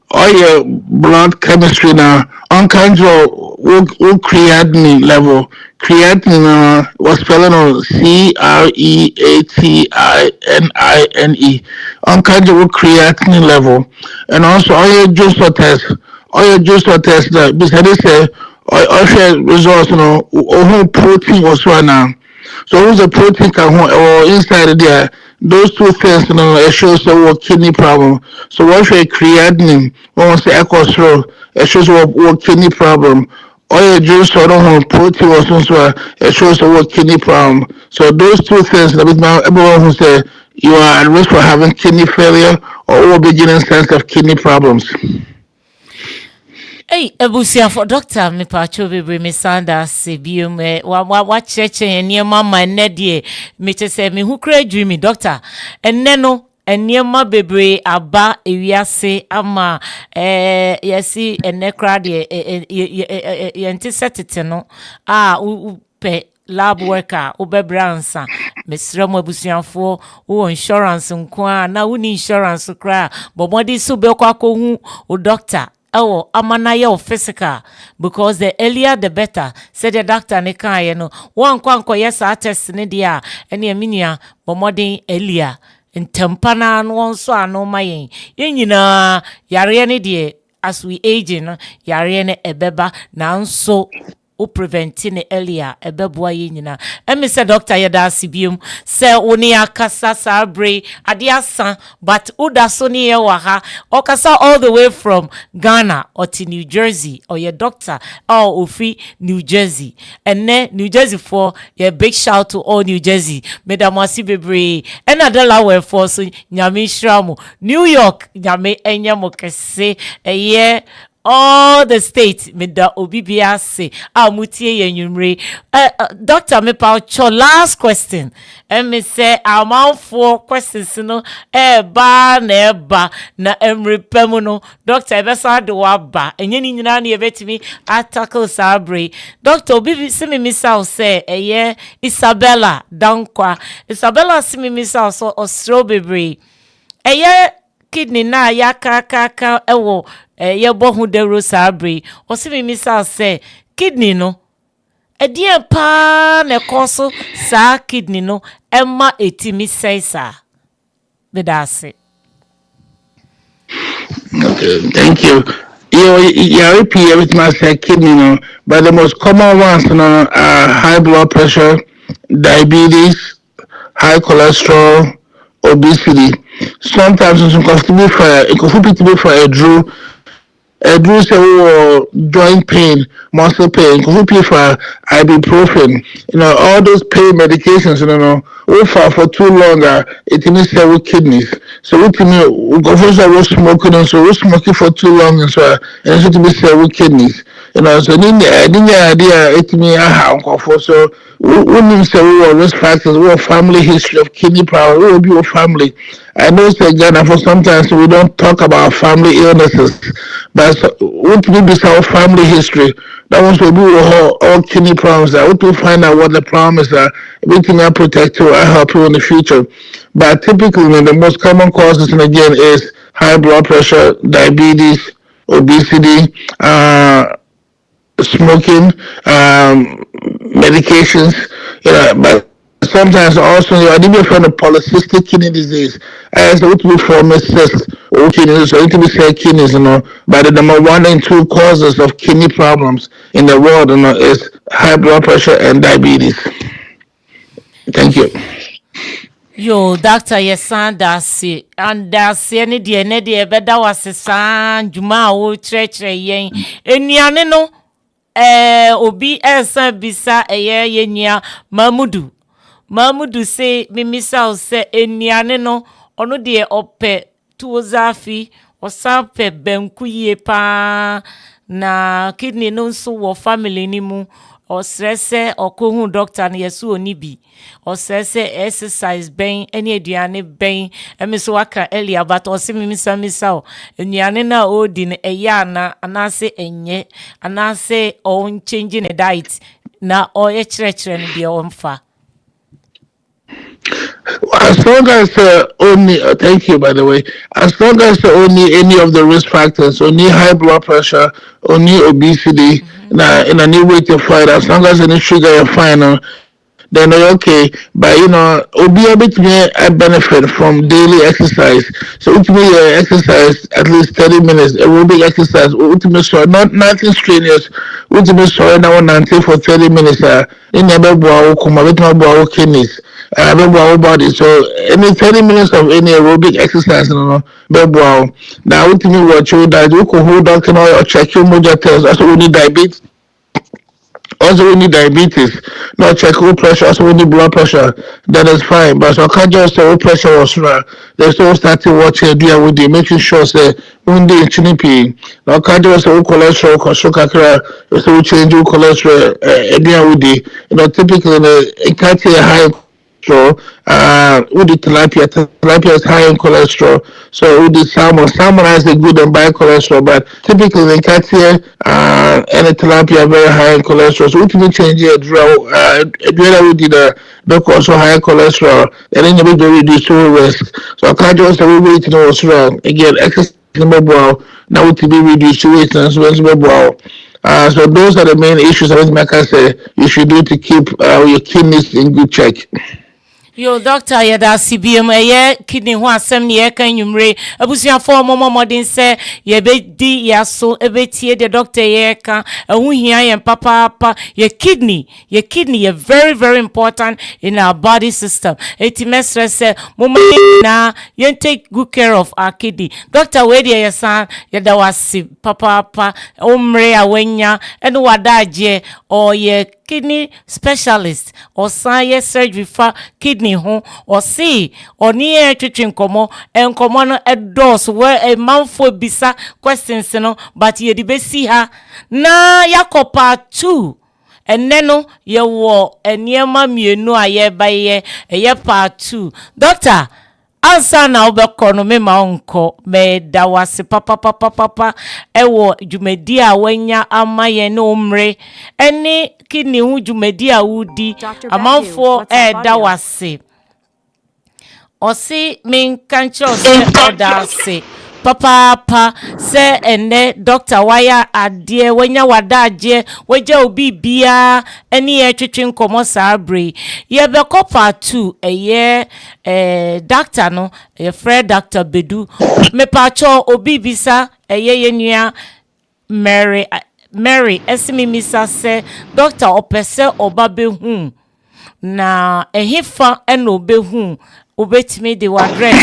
all your blood chemistry now on kanjo will creatinine level. Creatinine was spelling on CREATININE. On kanjo will creatinine level. And also all your juice test. All your juice test that besides all your results, whole protein was right now. So who's a protein can or inside there, those two things, it shows a kidney problem. So once you creatinine, once the echo through, it shows a kidney problem. Or your juice or don't protein or something, it shows a kidney problem. So those two things, everyone who say you are at risk for having kidney failure or beginning sense of kidney problems.
Hey, ebusia for doctor me pacho bebre me sanda se biom wa cheche niema ma nedie me chese me hu kra dreamy doctor enne no niema bebre aba ewiase ama yesi enne kra de yenti setete no pe lab worker obebransa mesrɛ mo abusuafoɔ wo insurance nko a na wo insurance kra but modi so be kwa ko hu o doctor ewo amana ye o physical because the earlier the better said the doctor ne kan ye no wan kwa yes test ne dia ene aminia but modi earlier ntempa na no so ano mayen nyina yare ne de as we aging yare ne ebeba na nso o preventing earlier ebeboa ye nyina emi se doctor yeda asibium se oni akasa sabre ade asa but uda so ne ye wa ha okasa all the way from Ghana or to New Jersey or your doctor or ofi New Jersey and New Jersey for your big shout to all New Jersey madam asibebre and adala we for so nyame shramu New York nyame enyamo kese eye all the states with the obibia say mutie yenumre doctor me pa cho last question and me say amount for questions no ba na emrepem no doctor e be sa de wa ba enye ni nyina na e betimi tackle sabre doctor obibi se me misal say Isabella dankwa Isabella se me misal so ostro bebre kidney na ya ka ewo ye bohu de rosabre o se mi misal say kidney no edie pa na koso sa kidney no emma etimi sensa bedase.
Okay, thank you. You repeat everything I said, kidney, but the most common ones, are high blood pressure, diabetes, high cholesterol, obesity. Sometimes it's uncomfortable for a drew say joint pain, muscle pain, could for ibuprofen, all those pain medications, for too long, it means several kidneys. So we go for so smoking and so smoking for too long and so and it to be several kidneys. So the idea it me how for so we need several risk factors, we have family history of kidney problem, we will be a family. I know say Ghana for sometimes we don't talk about family illnesses, but what will be our family history? That was will be all kidney problems. That what to find out what the problems are. Everything I protect you, I help you in the future. But typically, the most common causes, and again, is high blood pressure, diabetes, obesity, smoking, medications, but sometimes also I didn't find a polycystic kidney disease. As what we form a cyst or kidneys, so it can be said kidneys, but the number 1 and 2 causes of kidney problems in the world, is high blood pressure and diabetes. Thank you.
Yo, Doctor, yesan dasi, and dasi any de beda was san juma o chre yen. Eniane no obi esa bisa yenya Mamudu say mimisa say eniane no ono de ope tuozafi osape benku ye pa na kidney no nso wo family ni mu osrese okohu doctor na yesu oni bi osrese exercise ben eni aduane ben emiso waka earlier but osimimisa eniane na odi ne eya na anase enye anase on changing a diet na o ye chire ne de omfa.
As long as only, thank you by the way, as long as only any of the risk factors, only high blood pressure, only obesity, in a new way to fight, as long as any sugar you're fine, then they're okay. But be able to benefit from daily exercise. So ultimately exercise at least 30 minutes, aerobic exercise, ultimately so nothing strenuous, ultimately so now for 30 minutes in the kidneys. Body. So any 30 minutes of any aerobic exercise, now ultimately what you that you could hold on or check your moja test. Also we need diabetes. Also, we need diabetes. No check blood pressure. Also, we need blood pressure. That is fine. But so can't just say pressure was right. They still starting watching do with the making sure say when they chinipi. Now can't just say cholesterol, cholesterol, so we change your cholesterol. With the typically it can't say high With the tilapia is high in cholesterol. So with the salmon has a good and bad cholesterol, but typically the katia and the tilapia are very high in cholesterol. So we can change it. We did the also high cholesterol, and then we do reduce the risk. So I can't just say we wait to know what's wrong. Again, exercise number well, now to be reduced to weight and so well. So those are the main issues I think I say you should do to keep your kidneys in good check.
Yo, doctor, yada CBM, kidney ho asem ne kan nwumre abusuafo momodin se ye be di yaso ebetie the doctor ye kan ehu hia ye papa your kidney ye very very important in our body system. Eti mesre se na ye take good care of our kidney. Doctor we dey yesan yada wasi papa umre awenya eno wadaje or ye kidney specialist or science surgery for kidney ho or see or near twitching komo and common doors where a mouthful bisa questions no but ye di besi ha na yakopa 2 and neno ye wo eniema mienu aye baye ye part 2 doctor ansa na obekọ no me ma onko me da wase papa ewo dwumadi a wanya amaye ne omre ene kidney hu dwumadi a wudi amanfo da wase osi min kanche osi odase papa se ene doctor waya ade wanya wadaje waja obi bia ene ye twetwe nkomo sabre ye be kopa 2 doctor no ye Fred Dr. Bedu me pacho obi bisa ye nua Mary esimi misa se doctor opese oba behu na ehifa ene obehu obetimi de address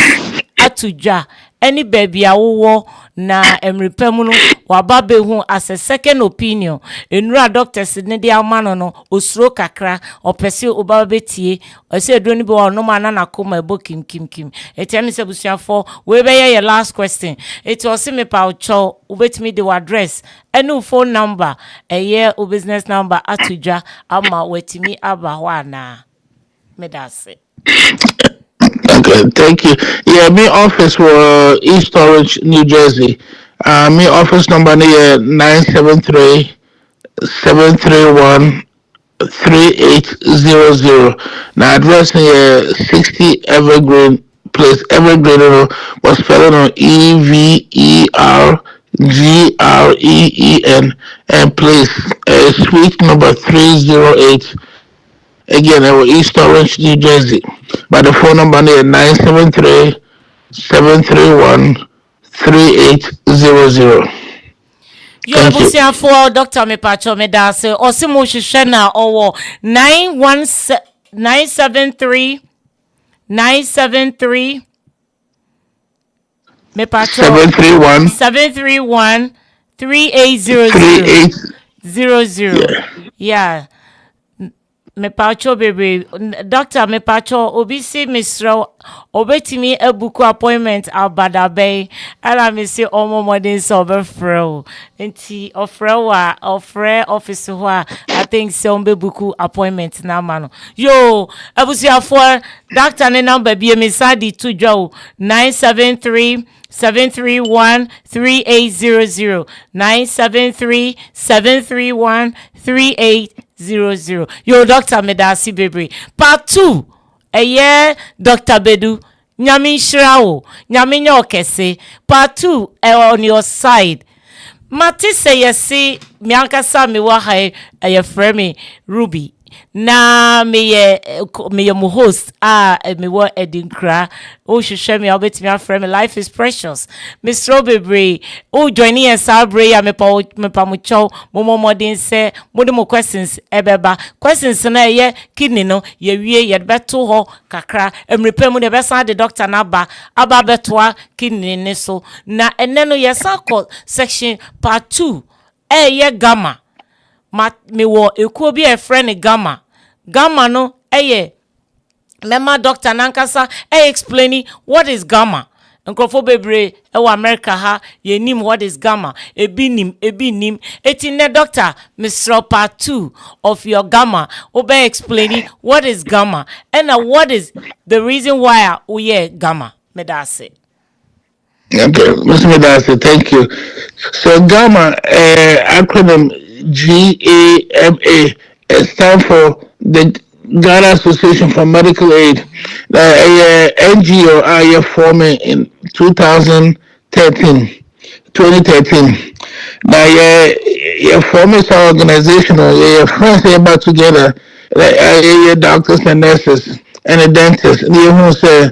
atudwa any baby awo na emrepam no waba behu as a second opinion enura doctors ne de amano no osuro kakra opese oba betie ose edoni be ono mana na koma ebo kim etiam se busuafo we be your last question it was me pa ucho obetimi de address any phone number o business number atudwa ama wetimi aba ho ana medase.
Okay, thank you. Yeah, me office for East Orange, New Jersey. Me office number is 973-731-3800. Now address is 60 Evergreen Place. Evergreen was spelled on EVERGREEN and place suite number 308. Again, East Orange, New Jersey. But the phone number is 973-731-3800.
Yo busia for Dr. Mepacho Medase Osimo Shishena owo 973 Mepacho 731 3800. Yeah. Mepacho baby doctor mepacho obi si misro obetimi ebuku appointment abada bay ala me si omomodin so obefro enti ofre office ho I think so buku appointment na ma no yo abusiafo doctor ne number bi me sadi to dwo 973-731-3800 973-731-3800. Yo doctor medasi bebre part 2 Dr. Bedu nyame nhyirawo nyame nya okese part 2 on your side mate say yesi me ankasa me wa ha frame me Ruby na me mo host me wa Adinkra o hwehwe me obetimi aframe life is precious Mr. Bebre o joining us sabre ya me pa mo chow mo modin se mo de mo questions ebeba questions na kidney no ye wie ye beto ho kakra emrepa mu de besa de doctor na aba betoa kidney ne so na ene no ye sakọ section part 2 gamma me wo ekuo bi friend gamma no mema doctor nankasa explaining what is gamma nkrofo bebre e wa America ha ye nim what is gamma ebi nim eti ne doctor Mr. Part 2 of your gamma obe explaining what is gamma and what is the reason why we gamma medase.
Okay, Mr. Medasi, thank you. So GAMA, acronym GAMA, it stands for the Ghana Association for Medical Aid. NGO are formed in 2013. 2013. Now, yeah, form this organization, your friends about together, your doctors and nurses and the dentists, and you who say,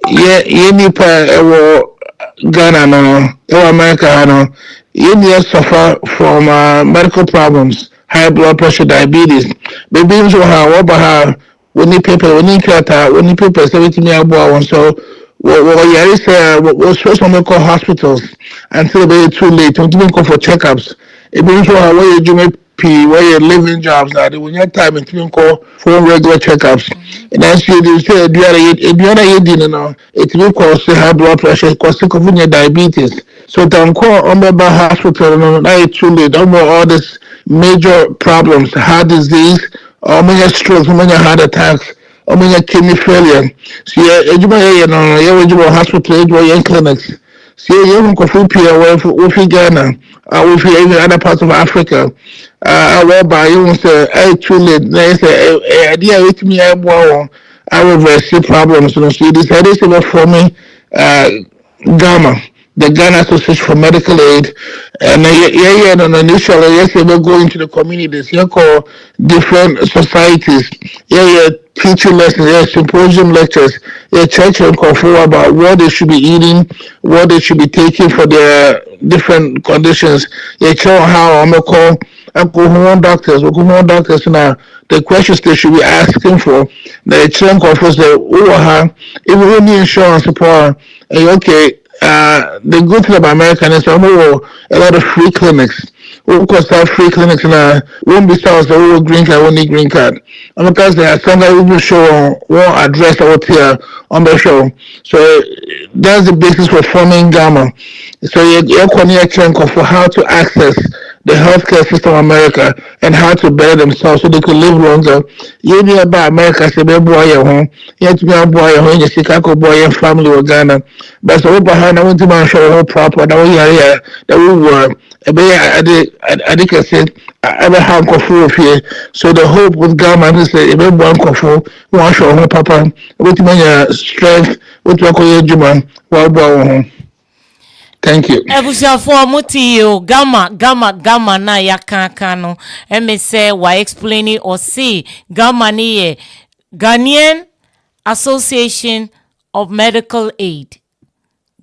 yeah, you need Ghana, no, or America, no, you need suffer from medical problems, high blood pressure, diabetes. Baby, so how, what about how, we need theater, we need people, 70 million, so yɛre sɛ wɔsɔ sɛ call hospitals until ɛbɛyɛ too late ntumi nkɔ for checkups ebi nso a wɔyɛ adwuma pii wɔyɛ living jobs na de wɔnya time ntumi nkɔ for regular checkups nanso yɛde sɛ aduane a yɛdi no no ɛtumi kɔ sɛ high blood pressure kɔ sɛ kɔfo nya diabetes so tankɔ ɔmbɛba hospital no na yɛ too late ɔmbɔ all this major problems heart disease ɔmanya strokes ɔmanya heart attacks ɔmanya kidney failure so adwuma yɛyɛ no yɛwɔ adwuma hospital adwuma yɛn clinics so yɛhu nkɔfo pii a wɔfi Ghana wɔfi even other parts of Africa whereby yɛhu sɛ ɛyɛ too late na yɛ sɛ adeɛ a ɛtumi ɛboa wɔn reverse problems no so yɛde sɛ ɛde sɛ bɛfɔme GAMA, the Ghana Association for Medical Aid, and initially, yes, we go into the communities. You call different societies. Teaching lessons, symposium lectures, church and confer about what they should be eating, what they should be taking for their different conditions. Show how I'm call doctors now. The questions they should be asking for. The children confers the even any insurance support. Okay. The good thing about America is a lot of free clinics. Of course, have free clinics and won't be sounds the green card, won't need green card. And because there are some that will show one address out here on the show. So that's the basis for forming GAMA. So you're connecting for how to access the healthcare system of America and how to better themselves so they could live longer. You need about America, say, boy, your home. You have to be a boy, your home, you see, boy, your family or Ghana. But so, behind, I want to make sure whole proper that we are here, that we were. Adinkra said, I ever have coffee here. So the hope with Ghana is that if everyone coffee, we want to show home, papa, with my strength, with your Juman, while home. Thank you.
Ebusiafo muti yo gamma na yakaka no eme say wa explaining or see gamma ni ye Ghanaian Association of Medical Aid.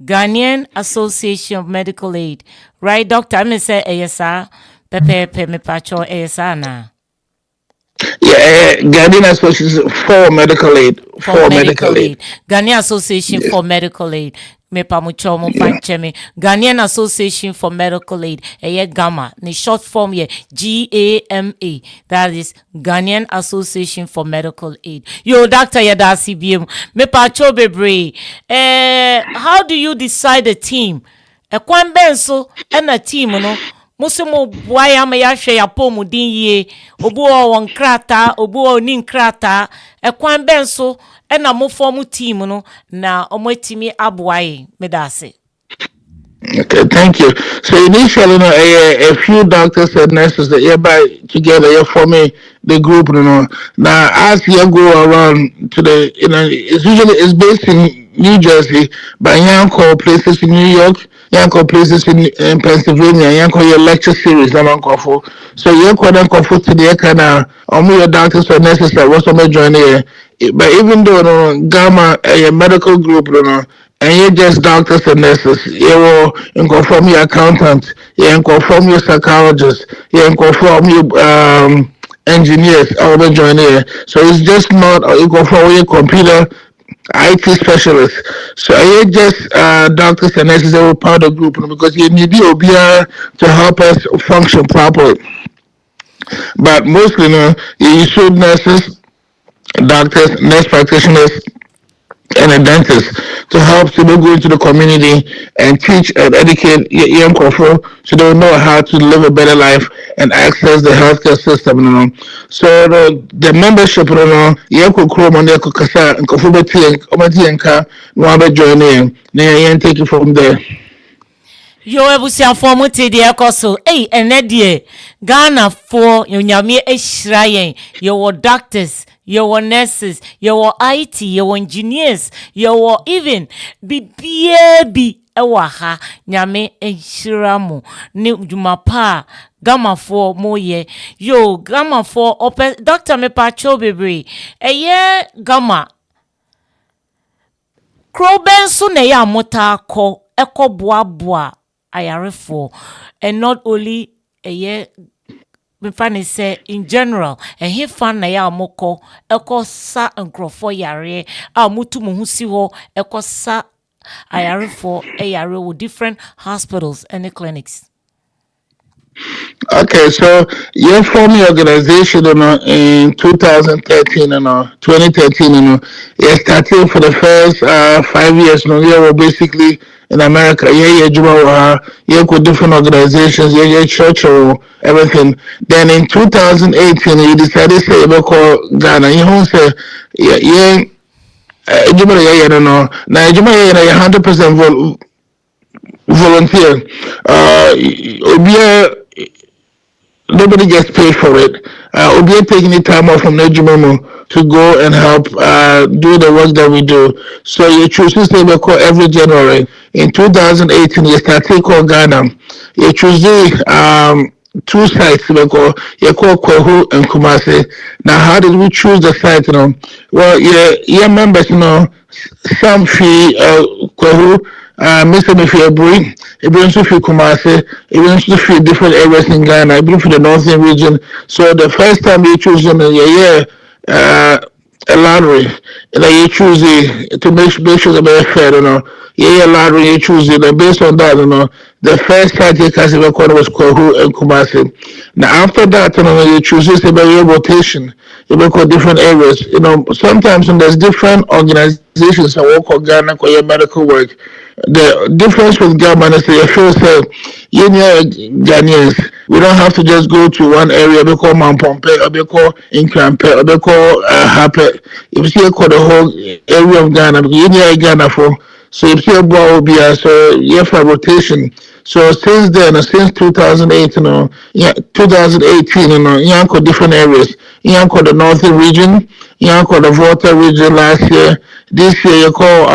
Ghanaian Association of Medical Aid. Right, doctor? Me say ASA pepe me pacho ASA na.
Yeah, Ghanaian Association for Medical Aid. For medical aid.
Ghanaian Association for Medical Aid. Me pamucho mo pancheme. Ghanaian Association for Medical Aid. GAMA. The short form ye GAMA. That is Ghanaian Association for Medical Aid. Yo, Doctor Yadasi BM. Me pacho bebre. How do you decide a team? Kwan benso and a team, no. Musimo boya me yahwe yapo mu din ye obu o won krata obu o nin krata kwan benso e na mo form team no na omotimi aboaye medase.
Okay, thank you. So initially, a few doctors and nurses that by together, you're forming the group, Now, as you go around to the, it's based in New Jersey, but Yanko places in New York, Yanko places in Pennsylvania, Yanko your lecture series, so Yanko then conflict to the kind of your doctors or nurses that was on join here. But even though GAMA, a medical group, and you're just doctors and nurses, you will confirm your accountant, you confirm your psychologist, you confirm your engineers, all the join here. So it's just not you confirm your computer IT specialists. So you just doctors and nurses that were part of the group because you need the OBR to help us function properly. But mostly, you should nurses, doctors, nurse practitioners, and a dentist to help people go into the community and teach and educate young people so they will know how to live a better life and access the healthcare system. So the membership, young people on the kasa and kofubeti and ka no join in. Then take it from there.
Yo ebusiafo mo te de ekoso ene de Ghana for nyame ehira yen yo doctors yo nurses yo IT yo engineers yo even bibia bi ewa ha nyame ehira mo ni dwuma pa Gama for moye yo Gama for Dr. Mepacho bebre Gama Kroben so na ya mota ko boa ayarefo and not only a year me say in general and he fan na ya moko sa nkrofo yare a mutu mu husi ho sa ayarefo yare with different hospitals and clinics.
Okay, so you formed the organization in 2013 2013 you started for the first 5 years you were basically in America. You could different organizations, church or everything. Then in 2018 you decided to say about Ghana. You say yeah now 100% volunteer. Nobody gets paid for it. We're taking the time off from Nejumomo to go and help do the work that we do. So you choose to stay every January. In 2018, you start taking Ghana. You choose two sites you call Kwehu and Kumasi. Now, how did we choose the site? Well, yeah, members, some fee Kwehu, Mr. Mefiabri, even to fee Kumasi, even to fee different areas in Ghana, even for the northern region. So the first time you choose them, a lottery, like you choose to make sure the very fair, lottery you choose it, and based on that, the first site you can see record was Kwehu and Kumasi. Now after that, you choose this about your rotation, you record different areas. Sometimes when there's different organizations that work on Ghana for your medical work. The difference with Ghana is that you feel say, Ghanaians, we don't have to just go to one area, we call Mampompe, or we call Inkrampe, or we call Hape. If you see the whole area of Ghana, because you Ghana for, so if you see a ball, so you have a rotation. So since then, since 2008, 2018, you have different areas. You have the northern region, you have the Volta region last year. This year you call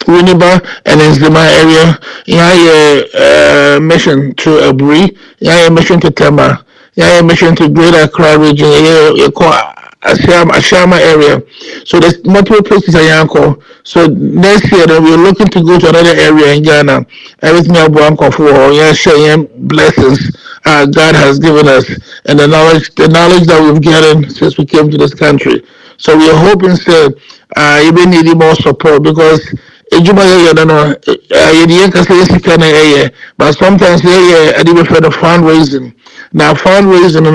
Winneba and Nzima area. You have mission to Aburi, you have mission to Tema, you have mission to Greater Accra region, you call Ashama area. So there's multiple places in Yanko. So next year we're looking to go to another area in Ghana. Everything about for sharing blessings God has given us and the knowledge that we've gotten since we came to this country. So we're hoping to even need more support because ejuma yɛ no yɛde yɛn kasa yɛ sika na ɛyɛ but sometimes yɛyɛ ade bɛfɛ the fundraising. Now fundraising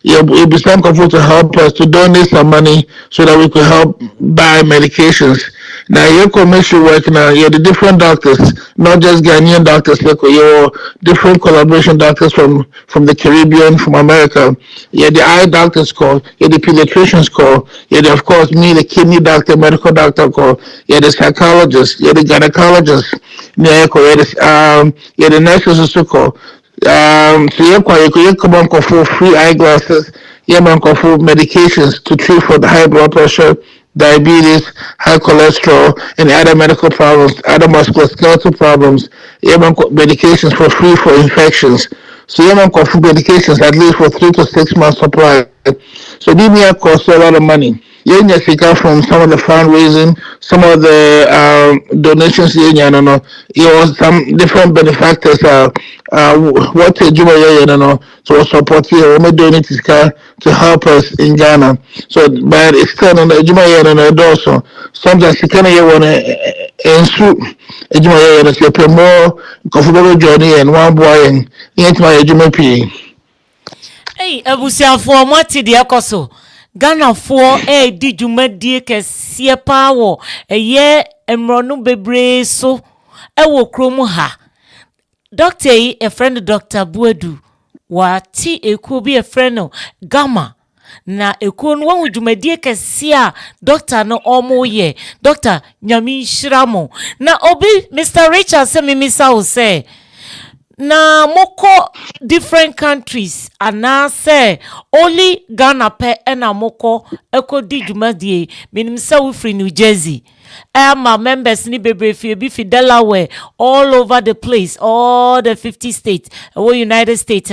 it be some comfort to help us to donate some money so that we could help buy medications. Now your commercial work now you're the different doctors, not just Ghanaian doctors, like you're different collaboration doctors from the Caribbean, from America. You're the eye doctors call, you're the pediatricians call, you're the, of course me, the kidney doctor, medical doctor call, you're the psychologist, you're the gynecologist, you're the nurses also call. So you come on for free eyeglasses, you man for medications to treat for the high blood pressure, diabetes, high cholesterol, and other medical problems, other musculoskeletal problems. You man medications for free for infections. So you man for medications at least for 3 to 6 months supply. So DBA costs a lot of money. You get figure from some of the fundraising, some of the donations some different benefactors what to support here. We donate to help us in Ghana. So but it's still on the Juma also. Sometimes you can want to ensure Juma you pay more comfortable journey and one boy and my Juma P.
Hey, ebusiafo mo te de ekoso. Ghana for di dwumadie kɛseɛ paa wɔ ɛyɛ mmorɔno bebree so ɛwɔ kurom ha. Doctor yi a friend Dr. Buadu wati ekuo bi a friend no Gamma na ekuo no wɔn dwumadie kɛseɛ a doctor no ɔmo yɛ. Doctor nyame nhyira mo. Na obi Mr. Richard sɛ mimisa wo sɛ na moko different countries anase only Ghana pe ena moko eko di dwumadie minim se we free New Jersey my members ni bebre fi Delaware all over the place, all the 50 states or United States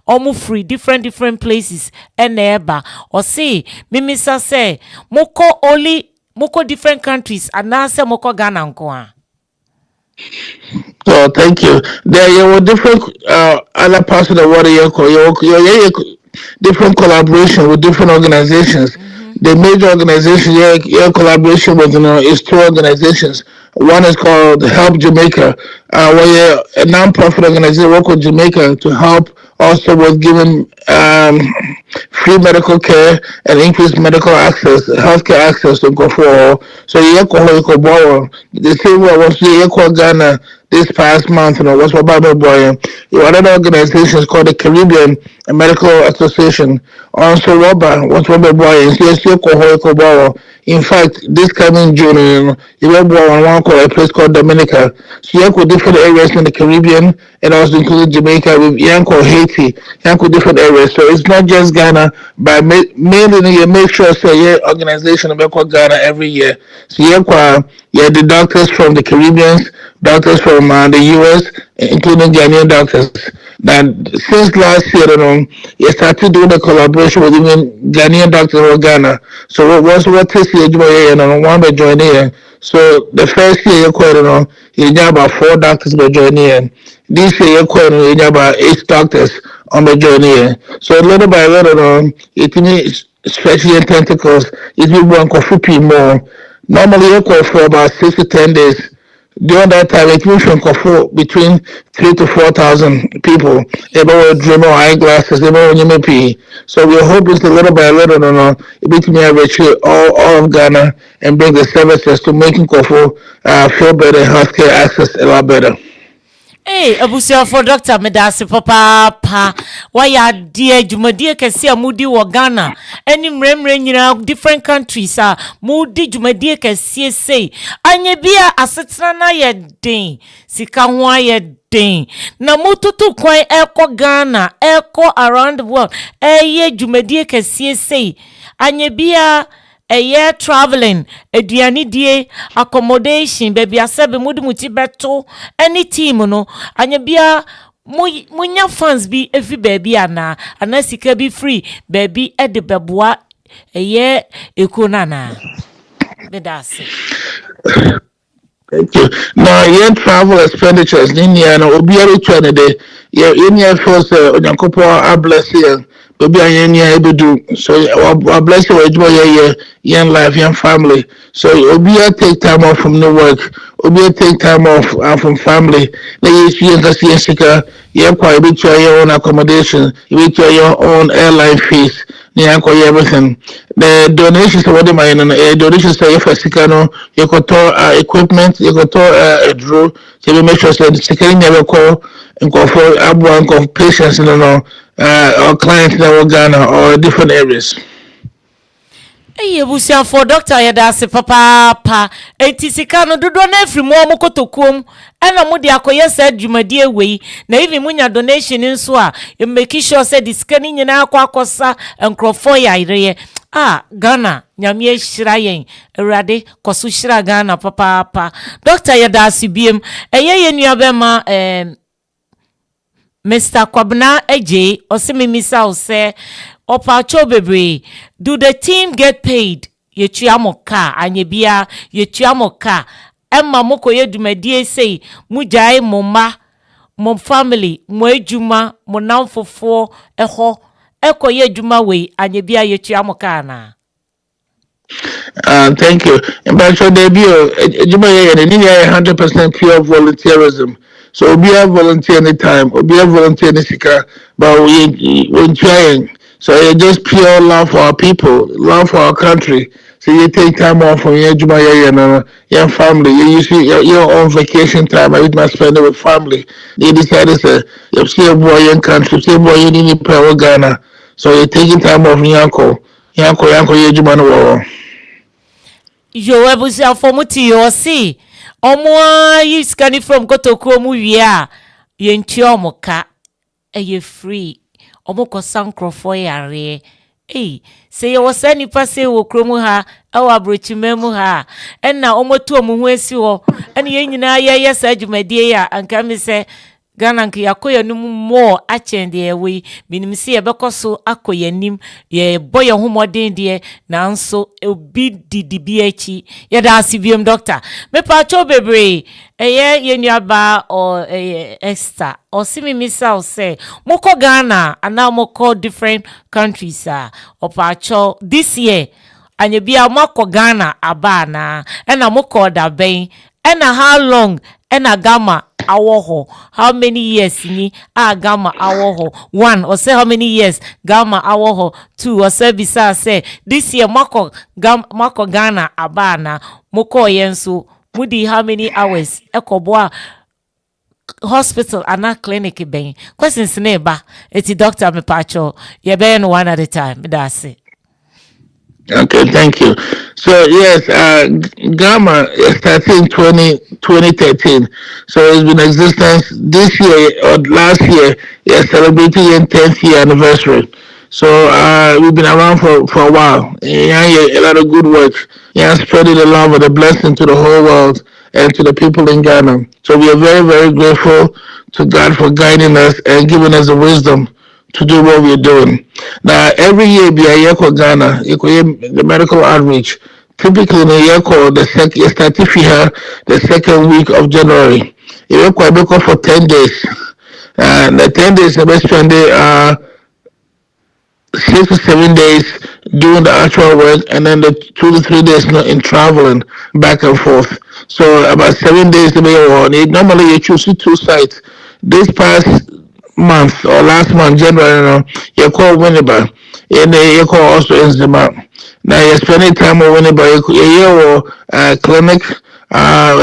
omu free different places eba or say mimisa say moko different countries anase moko Ghana nko.
Oh, thank you. There were different other parts of the world. Different collaboration with different organizations. The major organization, your collaboration with is two organizations. One is called Help Jamaica, where a non-profit organization work with Jamaica to help also with giving free medical care and increased medical access, healthcare access to go for. So the same way I was Ghana this past month, what's my Bible boy? Another organization is called the Caribbean Medical Association. Also, what's my boy? In fact, this coming June, you will go on one called a place called Dominica. So you have different areas in the Caribbean and also including Jamaica with Yanko Haiti, Yanko different areas. So it's not just Ghana, but mainly you make sure say your organization about Ghana every year. So you have the doctors from the Caribbean, doctors from the US, including Ghanaian doctors. Now, since last year, you started doing a collaboration with even Ghanaian doctors in Ghana. So what this year, one by joining in. So the first year you have about 4 doctors by joining in. This year you have about 8 doctors on the journey. So little by little, it means stretching your tentacles. It will be one coffee more. Normally you call for about 6 to 10 days. During that time, it moves from between 3,000 to 4,000 people. They will dream or eyeglasses, they will UMP. So we're hoping to little by little, it me average all of Ghana and bring the services to making Kofo feel better, healthcare access a lot better.
Hey, abusia for doctor medasi papa why dear jumadie kesi mudi wa Ghana any mremre nyina different countries mudi jumadie kesi say anye bia asetena na ye den sika ho ye den na mututu kwan eko Ghana eko around the world eye jumadie kesi say anye bia eye traveling aduane die accommodation baby asebe mudi muti beto any team no anya bia munya fans bi efi baby ana sika bi free baby e de beboa eye ekona na bedase.
Thank you. Now, your travel expenditures, obiara trying to your first onyankopo I bless you. Baby, I able do so. I bless you with your young life, young family. So obiara take time off from the work. Obiara take time off from family. Now you can see sika. You quite be your own accommodation. You be your own airline fees. Everything. The donations what am I donations say for Sikano, you could equipment, you could a draw, so you make sure that the second never call and call for of patients or clients in Ghana or different areas.
Hey, busia for doctor yadase papa sika no dodo na afri mo mokotokom ena mo de akoye said dwumadie wei na even munya donation nso a you make sure say the sika ni nyina akosa enkrofo ya ire Ghana nyame hira yen awurade koso hira Ghana papa doctor yadase biem eye nuabema Mr. Kwabna Eje osimimisa ose Opacho bebre, do the team get paid? Yetuamoka, anyebia, yetuamoka. Emma moko ye dumedie say, mujai moma, mom family, mwejuma, monamfofo, eko ye juma we, anyebia yetuamoka na.
Thank you. And by your debut, Juma, 100% pure volunteerism. So be a volunteer anytime, or be a volunteer in Sika, but we trying. So it's just pure love for our people, love for our country. So you take time off from your Juma, your family. You see your own vacation time. I must spend it with family. They decided to you see a boy in country, see a boy in Power Ghana. So you're taking time off from your uncle. Yanko, your Juma no.
Yo ebusia fomuti yo si omo yi scanning from kotokro mu wie a yentua omoka eye free omo ko sankrofo yare se ye wo sani pase wo kromu ha awa brochimemu ha enna omo tu omo hu esi ho ene ye nyina ye sa adwumadie ya anka mi se Ghana nke yakoya num more achende ewe minim se ye bekoso akoyanim ye boye homodin de nanso obi didibi achi ye da asibiem doctor me pa cho bebre ye nuaba o Esther o simi misal say moko Ghana ana moko different countries o pa cho this year anya bia moko Ghana abana ena moko da ben ena how long ena gama awoho how many years ni gama awoho one or say how many years gama awoho two or say bisa say this year mako Ghana abana moko yenso mudi how many hours ekoboa hospital ana clinic ben questions neighbor eti doctor me pacho ye ben one at a time that's it.
Okay, thank you. So yes, Gamma started in 2013. So it's been in existence this year or last year. It's celebrating its 10th year anniversary. So we've been around for a while. Yeah, yeah, a lot of good work. Yeah, spreading the love and the blessing to the whole world and to the people in Ghana. So we are very, very grateful to God for guiding us and giving us the wisdom to do what we're doing. Now, every year, be a year called Ghana, the medical outreach. Typically, in a year called the second week of January. You for 10 days. And the 10 days, the best spend 6 to 7 days doing the actual work, and then the 2 to 3 days in traveling back and forth. So about 7 days to be on. Normally you choose two sites. This past month or last month, January, you call Winneba, and you call also Enzima. Now you're spending time with Winneba, you clinic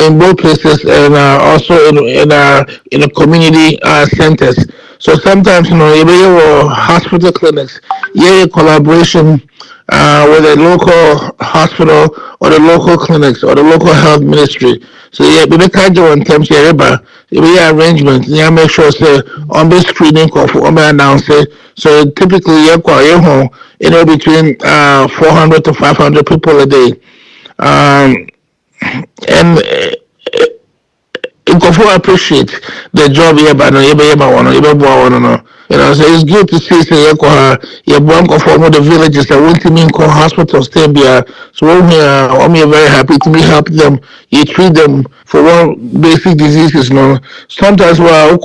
in both places, and also in the community centers. So sometimes, you have hospital clinics, yeah, collaboration with the local hospital or the local clinics or the local health ministry. So yeah, we make kind in terms of arrangement. Yeah, make sure say on the screening call for announce it. So typically, between 400 to 500 people a day. Um, and Nkofo appreciate the job here, but no, so it's good to see say you born from the villages that want to mean call hospitals stay there. So I'm very happy to be help them. You treat them for one basic diseases. No, sometimes when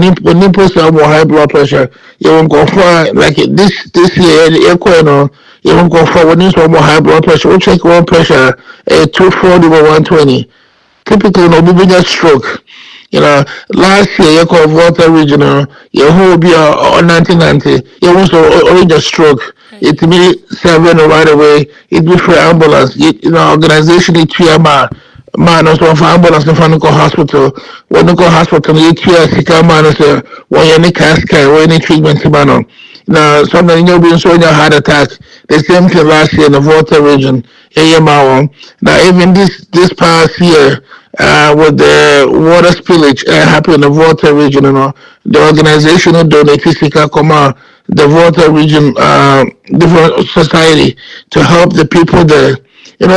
you post more high blood pressure, you won't go for like this year. You won't go for when you more high blood pressure. We check one pressure 240 over 120. Typically, no, we just stroke. Last year, you called Volta Regional, your whole be on 1990, you also only just stroke. It be seven right away, it be for ambulance, organization, it man, also for ambulance in front of hospital. When you go hospital, you hear sick man, when you any casket, when any treatment, man. Now, sometimes you'll be showing a heart attack. The same thing last year in the Volta region, AMR. Now, even this past year, with the water spillage happened in the Volta region, the organization who donated Sika Koma, the Volta region, different society to help the people there.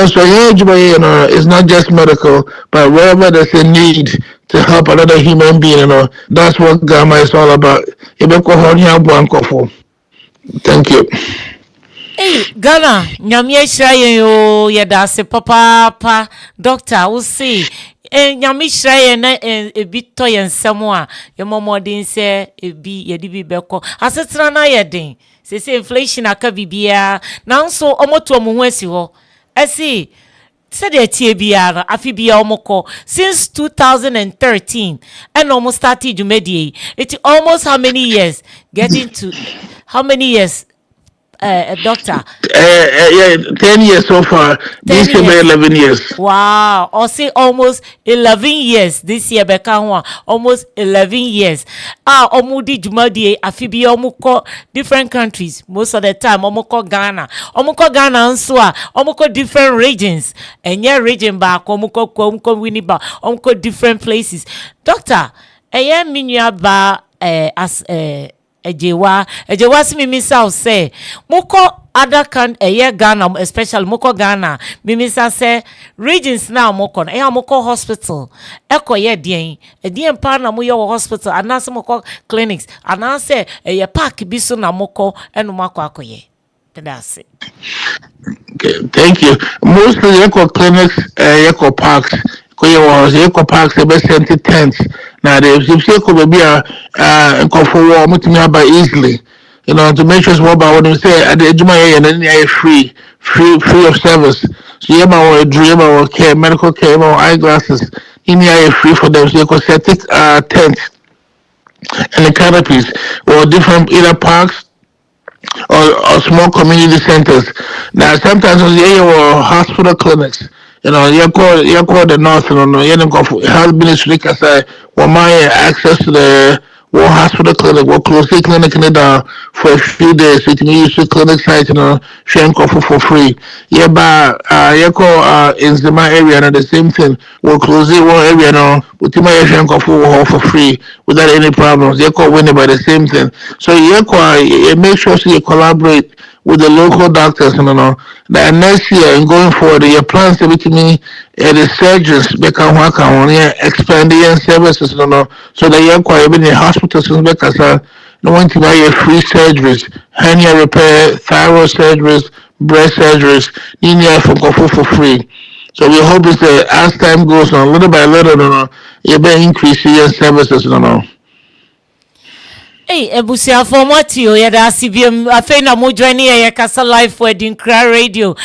So it's not just medical, but wherever there's a need to help another human being, that's what Gamma is all about. Thank you.
Ghana, nyamye shirayen yo yeda se papa doctor we say nyame shirayen na ebi to yen nsem a ye momodin se ebi ye di bi beko asetra na yeden se inflation aka bibia na nso omoto omo hu asi ho asi said the TBR afi bia omoko since 2013 and almost started Jumedie. It's almost how many years getting to how many years doctor.
Yeah, 10 years so far.
10
This year, by
years.
11 years.
Wow. Or say almost 11 years this year. Beka ho almost 11 years. Omudi jumadi afibi omuko different countries. Most of the time omuko Ghana. Omuko Ghana nso omuko different regions. Enye region ba omuko Winneba. Omuko different places. Doctor, eye minua ba as ejewa si mimi sa say moko other can Ghana, especially moko Ghana mimi sa say regions now moko moko hospital eko ye dien pa na mo ye hospital anase moko clinics anase park bi so na moko eno mako akoye. That's it.
Okay, thank you. Mostly eco clinics, eco parks, eco parks, the best center tents. Now, if you see maybe and come for war, by easily, to make sure what about what you say at the Juma and then you free of service. So you have a dream or care, medical care, or eyeglasses, in the free for them. So you can set it tents and the canopies or different either parks or small community centers. Now sometimes in the area or hospital clinics, you call the north, you go for health ministry because my access to the one hospital clinic, one closely clinic in the for a few days. So you can use the clinic site, sharing coffee for free. Yeah, but you call in the my area and the same thing. We'll close it one area now, with my sharing coffee for free without any problems. You call winning by the same thing. So you make sure so you collaborate with the local doctors, That next year and going forward, your plans to be me the surgeons become work on expanding services, so that you acquire in the hospitals because no one to buy your free surgeries, hernia repair, thyroid surgeries, breast surgeries, in your for free. So we hope is that as time goes on, little by little, you better increase your services,
Hey, ebusiafo mwatio yada asibiem afei na mojwani ya kasa live for Adinkra radio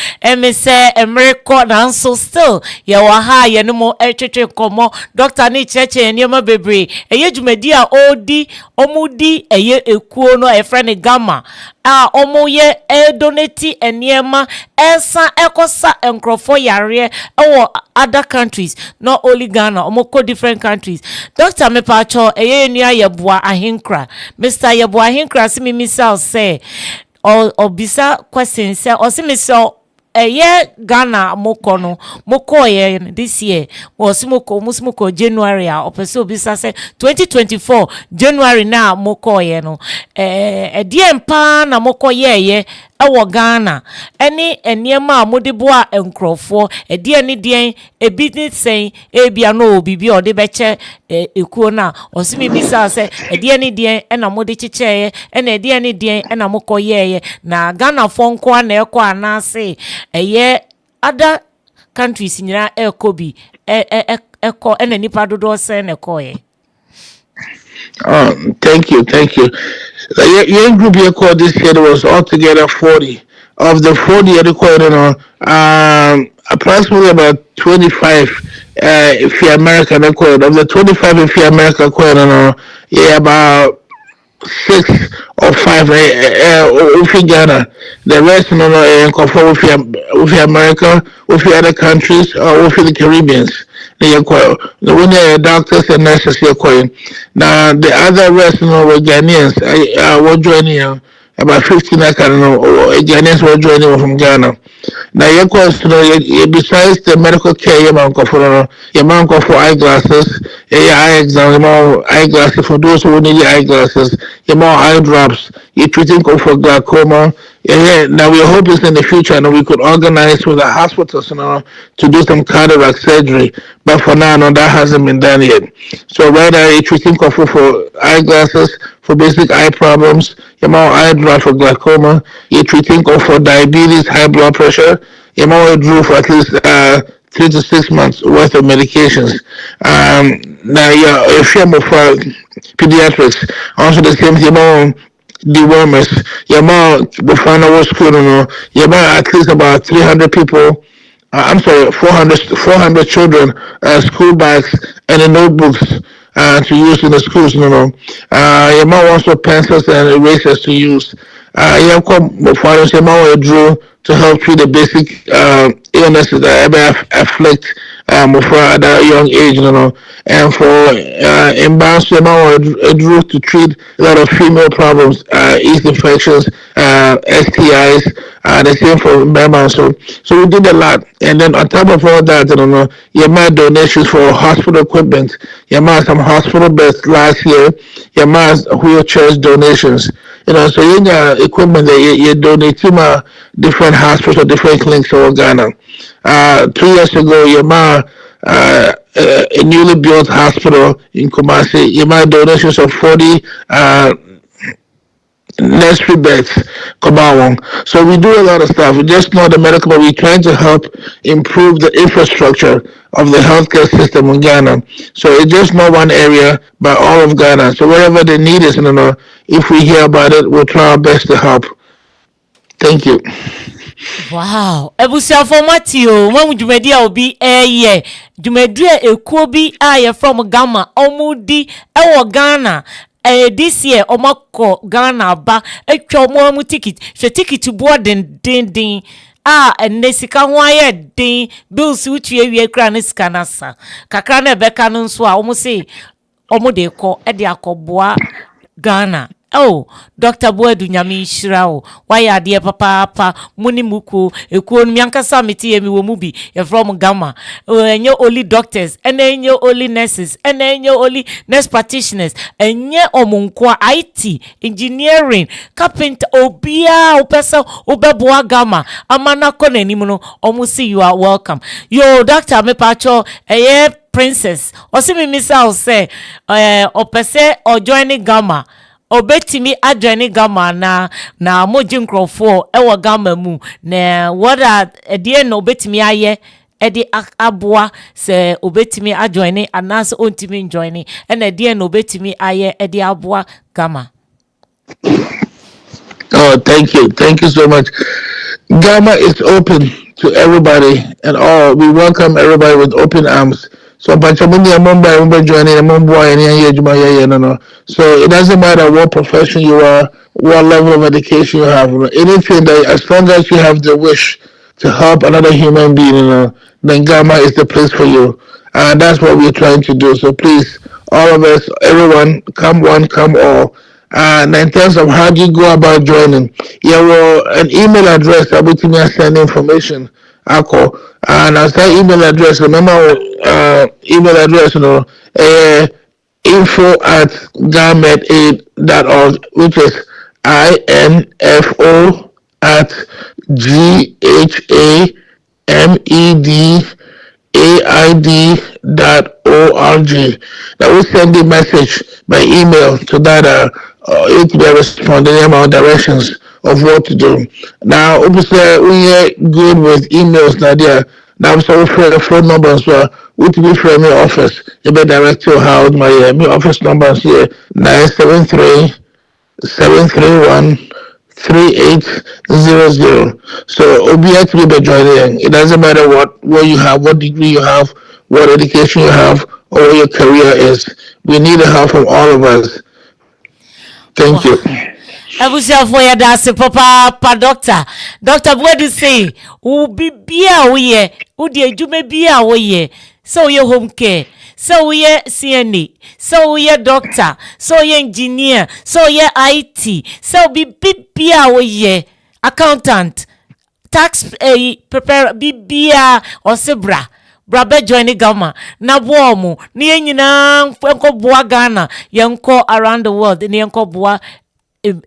se emereko na nso still ya waha ya numo etwetwe komo doctor ni cheche niema bebre eye dwumadi a omudi eye ekuo no efrene gamma omoye donate eniema esa ekosa enkrofo yare ewo other countries, not only Ghana, omoko different countries. Doctor Mepacho eye nua Yeboah Adinkra. Mr. Yeboah Adinkra si mi misal say or bisa question say or si misal Ghana moko ye this year was moko January opeso bisa say 2024 January na moko ye no diempa na moko ye ewo Ghana eni eniema amodeboa enkrofo eni dien ebi ni sen ebia no obibi ode beche ekuo na osimi bisa say eni dien ena mode chicheye ena eni dien ena moko ye na Ghana fonko na ekọ anase other countries nyina ekobi eko ena nipa dodo sen ekoye.
Thank you. Your group you called this year was altogether 40. Of the 40 you recorded, approximately about 25 if you're American recorded. Of the 25 if you're American recorded, about 6 or 5 with Ghana. The rest, conform with America, with other countries, or with the Caribbeans. The winner doctors and nurses here. Now the other rest, were Ghanaians. I were joining about 15. I can know. Ghanaians were joining from Ghana. Now your question, besides the medical care, your man for eyeglasses, eye exams, eyeglasses for those who need eyeglasses, your more eye drops, you're treating for glaucoma. Now we hope is in the future, we could organize with the hospitals, to do some cataract surgery. But for now, that hasn't been done yet. So right now, you're treating for eyeglasses, for basic eye problems, your more eye drops for glaucoma, you're treating for diabetes, high blood pressure, your more drew for at least 3 to 6 months worth of medications. Now, if you're for pediatrics, also the same thing, dewormers, before I was school, at least about 300 people. I'm sorry, 400 children, school bags and the notebooks to use in the schools. Also pencils and erasers to use. Yeah, come for us, Adro, to help treat the basic illnesses that ever afflict for at a young age, and for imbalance, Adro to treat a lot of female problems, yeast infections, STIs, the same for Bama. So we did a lot, and then on top of all that, you made donations for hospital equipment. You made some hospital beds last year. You made wheelchairs donations. So you need equipment that you donate to different hospitals or different clinics in Ghana. 2 years ago, you made a newly built hospital in Kumasi. You made donations of 40 nursery beds, come on. So we do a lot of stuff. We just not the medical, but we're trying to help improve the infrastructure of the healthcare system in Ghana. So it's just not one area, but all of Ghana. So wherever the need is, if we hear about it, we'll try our best to help. Thank you.
Wow, ebusiafo Matthew, when dwumadi a obi eye, dwumadi a ekuo bi a from Ghana, omudi ewo Ghana. This year omako Ghana ba etwa omo ticket, hwe ticket bo den enne sika ho aye den bills utu ewie kra ne sika nasa kakra na ebeka no nso a omo se omo de ko e de akoboa Ghana. Oh, Dr. O.Baddoo nyame nhyira wo. Why ade papa muni muku ekuo no miankasa meti yemi wo mu bi e from Ghana. Enye only doctors, enye only nurses, enye only nurse practitioners, enye omunko IT, engineering, carpenter, obia opesa obeboa Ghana. Amana kona ni no omu see you are welcome. Yo doctor me pacho princess. Osimi misa say opese o joining Ghana. Obetimi adwene Ghana na moji nkrofo ewo Ghana mu na wada edie na obetimi aye edi aboa se obetimi adwene anas ontimi joine na edie na obetimi aye edi aboa Ghana.
Oh, thank you so much. Ghana is open to everybody and all. We welcome everybody with open arms. So Bachamundi Mumbai joining no. So it doesn't matter what profession you are, what level of education you have, anything that as long as you have the wish to help another human being, then Ghana is the place for you. And that's what we're trying to do. So please, all of us, everyone, come one, come all. And in terms of how do you go about joining, an email address that we can send information. I call and as that email address, remember email address, info at gamedaid.org, which is info at GHAMEDAID.org. That will send the message by email to that it will respond in our directions of what to do. Now, obviously, we are good with emails, Nadia. Now, so for phone number as well. We to be from my office. You better direct to how my office number is here 973 731 3800. So OBX will be joining. It doesn't matter what you have, what degree you have, what education you have, or what your career is. We need the help from all of us. Thank you.
Ebusiafo ya dase papa doctor O.Baddoo say u bibia wo ye u de adwuma bia wo ye so ye home care so ye CNA so ye doctor so ye engineer so ye IT so bibia wo ye accountant tax prepare bibia osebra brabe join Ghana na boamu ni enyina enko boa Ghana yenko around the world ni yenko boa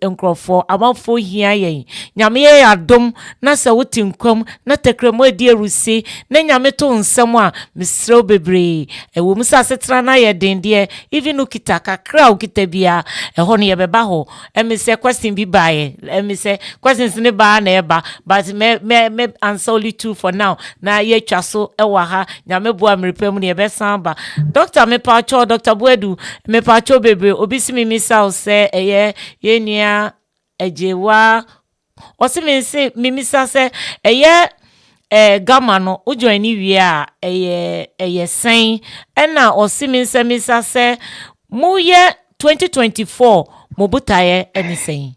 nkrofo amafo hia yen nyame ye adom na se wotinkwam na tekremo edi erusi na nyame to nsem a misro bebre ewo musa setra na ye dende even ukita kakra ukita bia eho ne ye beba ho emise question bi bae emise questions ne ba na eba but me answer only two for now na ye twaso ewa ha nyame boa mrepem ne ye besan ba doctor me pacho Dr. O.Baddoo me pacho bebre obisimi misa se eye ye nia ejewa osimense mimisa se eye Ghana no ojoin ni wie a eye sen na osimense misa se mu ye 2024 mobutaye eni sen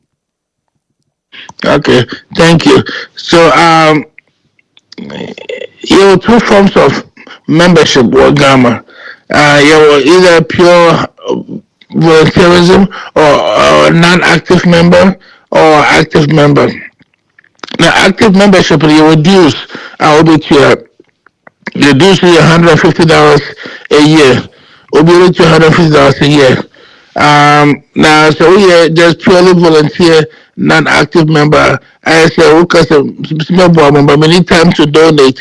Okay, thank you. So, you have two forms of membership or Gamma. You have either pure volunteerism or non-active member or active member. Now, active membership, you will dues. I will be clear. The dues is $150 a year. Will be $150 a year. Now, so we just purely volunteer, non-active member. I say, because small boy member, we need time to donate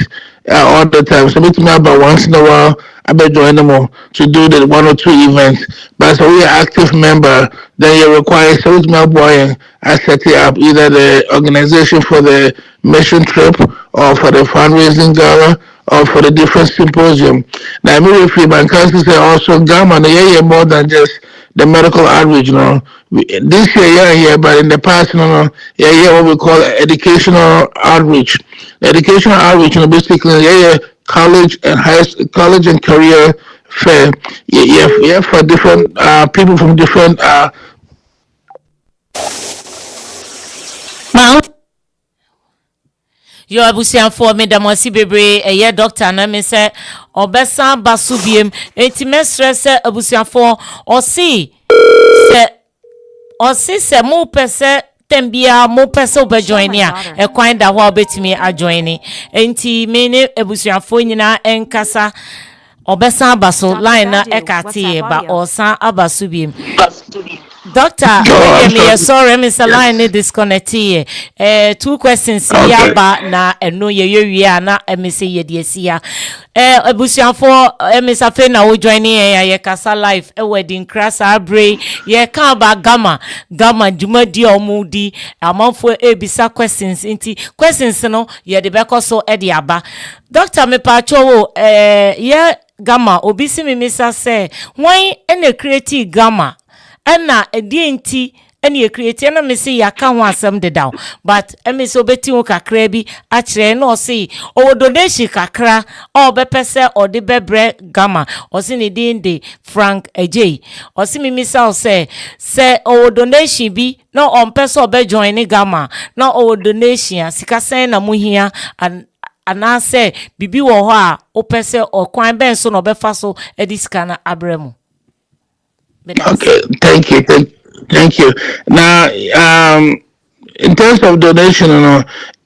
all the time. So, meet me about once in a while. I bet join them all to do the one or two events. But so we are active member, then you require so it's my boy. I set it up either the organization for the mission trip or for the fundraising gala or for the different symposium. Now, immediately, my cousin said also Gamma, yeah, more than just the medical outreach, This year, yeah, but in the past, yeah, what we call educational outreach. Educational outreach, basically, yeah, college and career fair. Yeah, yeah, for different people from different
Mount. Yo abusianfo me da mo si bebre eye doctor na me se obesa basu biem enti mesre se abusianfo o si se mo pese tembia mo pese obejoin a e kwan da ho obetimi ajoin enti me ne abusianfo nyina enkasa obesa baso line na ekati ba osan abasu biem. Doctor, sorry, Mr. Line disconnected. Two questions here, but na no ye na Miss Yedia. Ebusian for Miss Afena who joining ye Casa Life, a wedding crass abre, ye kaba gamma, Juma di moody, a month for bisa questions inti questions no ye the back so ediaba. Doctor me pacho ye gamma obisi mi misa say why any creative gamma. Ena edienti ene create na me say yaka ho asem dedaw but eme so beti wo kakra bi a kire na o say o donation kakra o be pese o de bebre Gamma o say ne din de Frank Ejay o say me misal say o donation bi na on pese o be join ni Gamma na o donation sika sen na muhia anase bibi wo ho a o pese o kwan ben so no be fa so ediska na abremu.
Okay, thank you. Now, in terms of donation,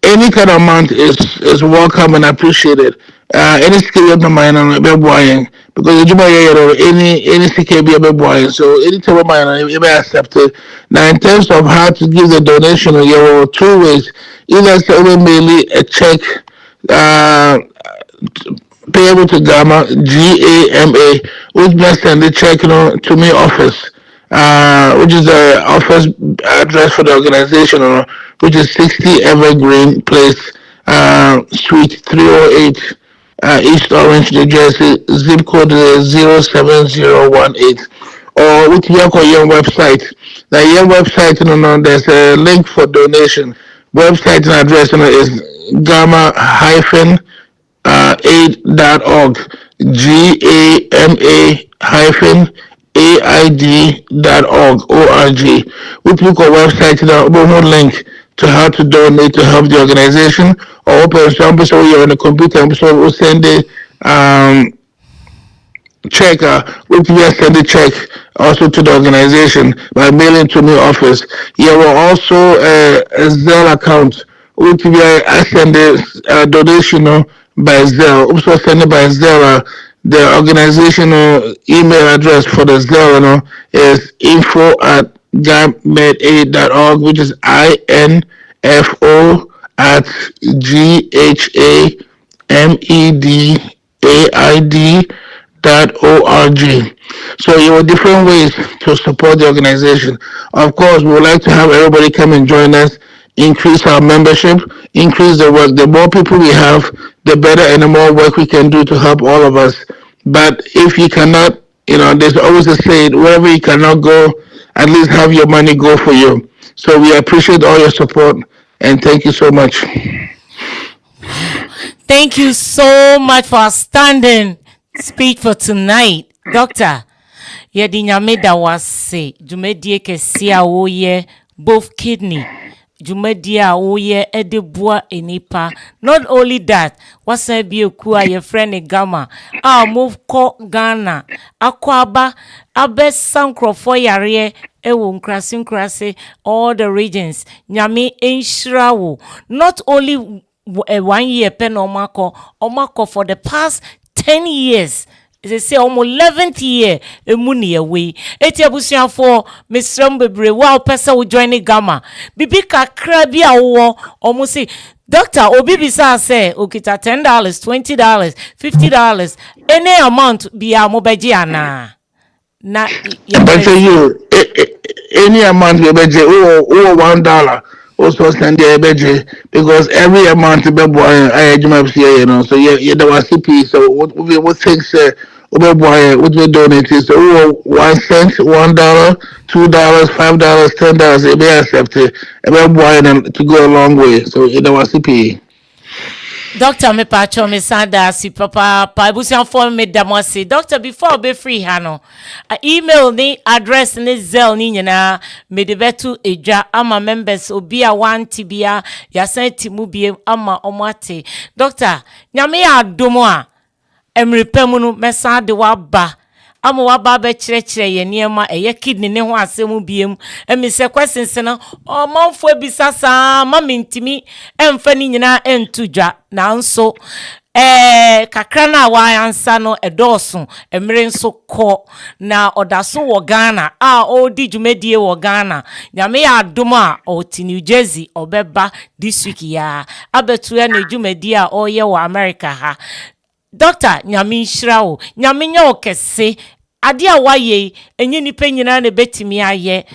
any kind of amount is welcome and appreciated. Any skill you mind on be buying because you buy any skill be buying. So any type of mind you be accepted. Now, in terms of how to give the donation, there are two ways. Either send mainly a check. Uh, Payable to Gamma, GAMA, which must send the check to me office, which is the office address for the organization, which is 60 Evergreen Place, Suite 308, East Orange, New Jersey, zip code 07018. Or with your website. The your website, there's a link for donation. Website and address is gamma hyphen aid.org, GAMA hyphen AID.org. We click on website now, open link to how to donate to help the organization, or open some so you're on the computer, so we'll send it check, which we send a check also to the organization by mailing to my office. You will also a Zelle account, which we send a donation by Zelle. Also send it by Zelle. The organizational email address for the Zelle is info@gamedaid.org, which is info@GHAMEDAID.org. So you have different ways to support the organization. Of course, we would like to have everybody come and join us, increase our membership, increase the work. The more people we have, the better and the more work we can do to help all of us. But if you cannot, there's always a saying, wherever you cannot go, at least have your money go for you. So we appreciate all your support and thank you so much.
Thank you so much for standing speech for tonight, Doctor. Yedi nyame da wase dwumadie kese a woyɛ both kidney dwumadi a woyɛ de boa enipa. Not only that, wasan bi eku a yɛfrɛ ne Gama a mokɔ Ghana akɔ aba abɛsa nkurɔfoɔ yareɛ ewo nkrase all the regions. Nyame enhyira wo. Not only 1 year pɛ na ɔmakɔ for the past 10 years. They say almost 11th year emuni away. Eti abusuafo mesrem bebre wa opese wo join Gama. Bibi kakra bi awo omo say doctor obi bisa say okita $10, $20, $50 any amount bi a mo beji ana. Na
you any amount we beje $1 also send the beje because every amount be boy I you know so yeah there was CP so what things what we donate is 1 cent, $1, $2, $5, $10 it be accepted to go a long way so there was CP.
Doctor me pacho me sanda si papa pa ebusian form me damasi. Doctor before be free hano. Email ni address ni zel ni nyina me de betu eja ama members obi a wan tibia ya senti mu bie ama omate. Doctor, nyame ya adomo a emrepemu no mesa de waba. Ama waba be kyerɛkyerɛ ye niema eye kidney ne ho asɛm biem emi se questions na omanfo ebisa saa ma mentimi emfa ni nyina entudwa nanso kakra na wa ansa no edoso emre nso kɔ na odaso wo Ghana a odi dwumadie wo Ghana nyame ya adom a oti New Jersey obeba this week ya abetu ya na dwumadie a oye wo America ha. Doctor nyame nhyira wo nyame nya okese ade a waye enye nipa nyina na betimi aye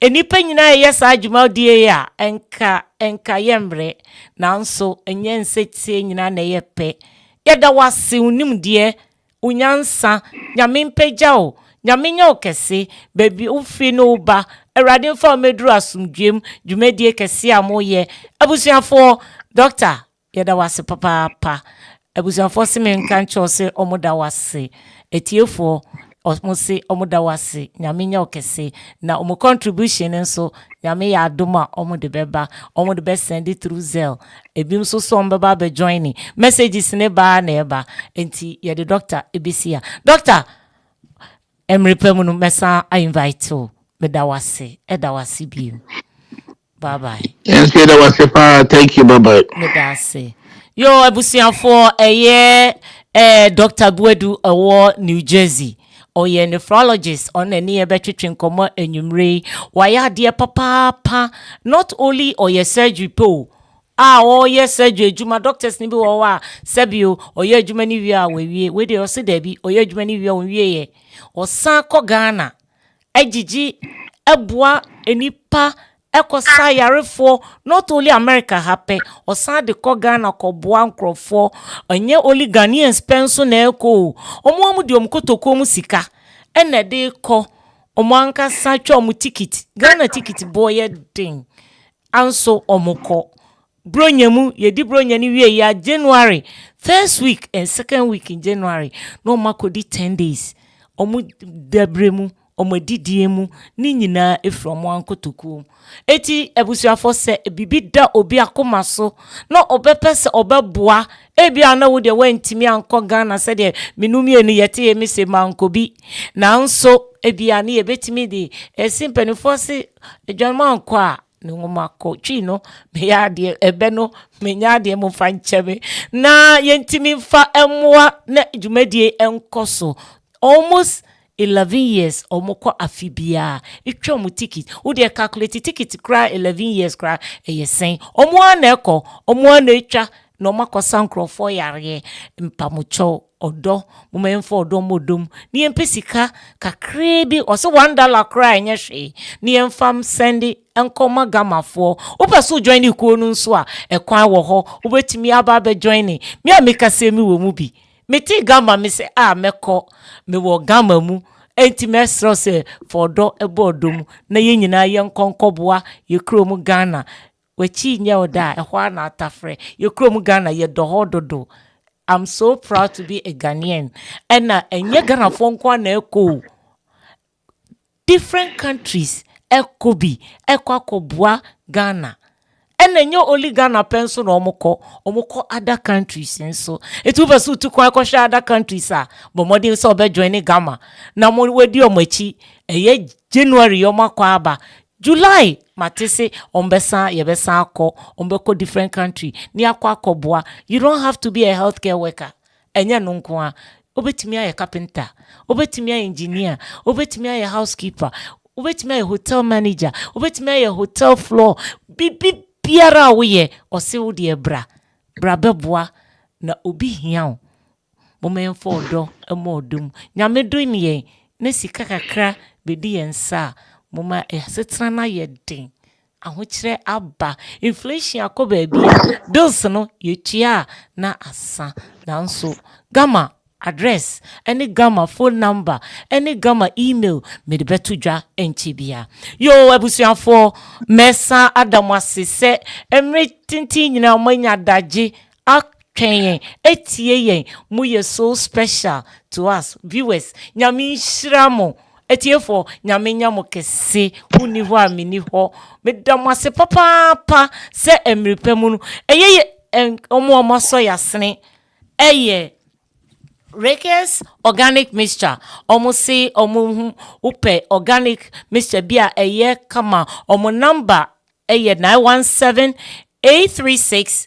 enipa nyina ye sa adwuma die a enka yemre nanso enye nsetie nyina na ye pe yeda wase unim die unyansa nyame mpagya o nyame nya okese baby ufi no ba awrade mfa meduru asumdwem dwumadie kese a moye abusuafo. Doctor yeda wase papa abusuafo se menka ncho se omoda wase etiefo omo se omoda wase nyame nya okese na omo contribution nso nyame ya adoma omo de beba omo de send it through Zelle ebim so ombeba be joining messages ne ba na eba enti ye the doctor ebisia. Doctor emrepemu no mesa I invite you meda wase eda wase bi. Bye bye.
Yes, that was thank you, bye bye.
Meda se yo abusiafo Dr. O.Baddoo awo New Jersey oye nephrologist on any ebetwetwe nkomo enwumre waya de papa not only oye surgery po oye surgery adwuma doctors ni bi wo wa sebio oye adwuma ni wi a we de ose da bi oye adwuma ni wi a wie ye osan ko Ghana agigi eboa enipa ekosa yarefo not only America happy osan de ko Ghana ko boa nkrofo onye only Ghanaians penso na eko omo de omkotoko mu sika ene de ko omo anka sa twa omo ticket Ghana ticket boy den anso omoko bronyemu yedi bronya ni wie ya January first week and second week in January no makodi 10 days omo debremu omo didiemu ni nyina efrom ankotoko eti ebusuafo se bibi da obi akoma so no obepese obeboa ebia na wo de wantimi anko Ghana se de menumie ni yete ye mise mankobi nanso ebia ni ebetimi de simpenifo se edwanma anko a ni ngomako twi no me ya de ebe no me nya de mo fa nchebe na yentimi fa emwa na dwumadie enkoso almost 11 years omoko afibia itwa mu ticket wo de calculate ticket kra 11 years kra eyesen omo aneko omo na etwa na omakosa nkrofo yare mpamucho odo momemfo odo modom ni empesika kakra bi ose $1 kra enye hwe ni emfam send enkoma gamafo opeso join ikuo nu nso a ekwan wo ho obetimi aba be join me amekase mi wo mu bi meti Gama me se meko me wo Gama mu enti mesro se fodo ebodom na ye nyina ye nkonkoboa ye krom Ghana wachi nya oda ehwa na atafre ye krom Ghana ye dohododo. I'm so proud to be a Ghanaian and enye Ghana fonko na eko different countries ekobi ekwakoboa Ghana and then your only Ghana pencil omoko other countries and so it will pursue to quite other countries but modern so be joining gamma na mo we di omachi ye January yomakwaba July matese ombesa yebesa akọ ombeko different country ni akọ akọboa. You don't have to be a healthcare worker enye no nko a obetimi aye carpenter obetimi aye engineer obetimi aye housekeeper obetimi aye hotel manager obetimi aye hotel floor bibi biara wo ye ose wo de bra beboa na obi hia o momemfo odo emodum nyame do ni ye na sika kakra bedi yensa moma esetra na yedin ahokyere aba inflation akoba bia bills no yetua na asa nanso gamma address any gamma phone number any gamma email me de betudwa enchibia yo abusuafo mesa adamwase se emre tintin nyina omanya daje atwen etie yen mu ye so special to us viewers nyame shiramo etiefo nyame nyamo kese uni ho amini ho medamwase papa se emrepemu no eyeye omo so yasene eye Rakers organic mixture omo say omo upe organic mixture bia eye kama omo number eye 917 836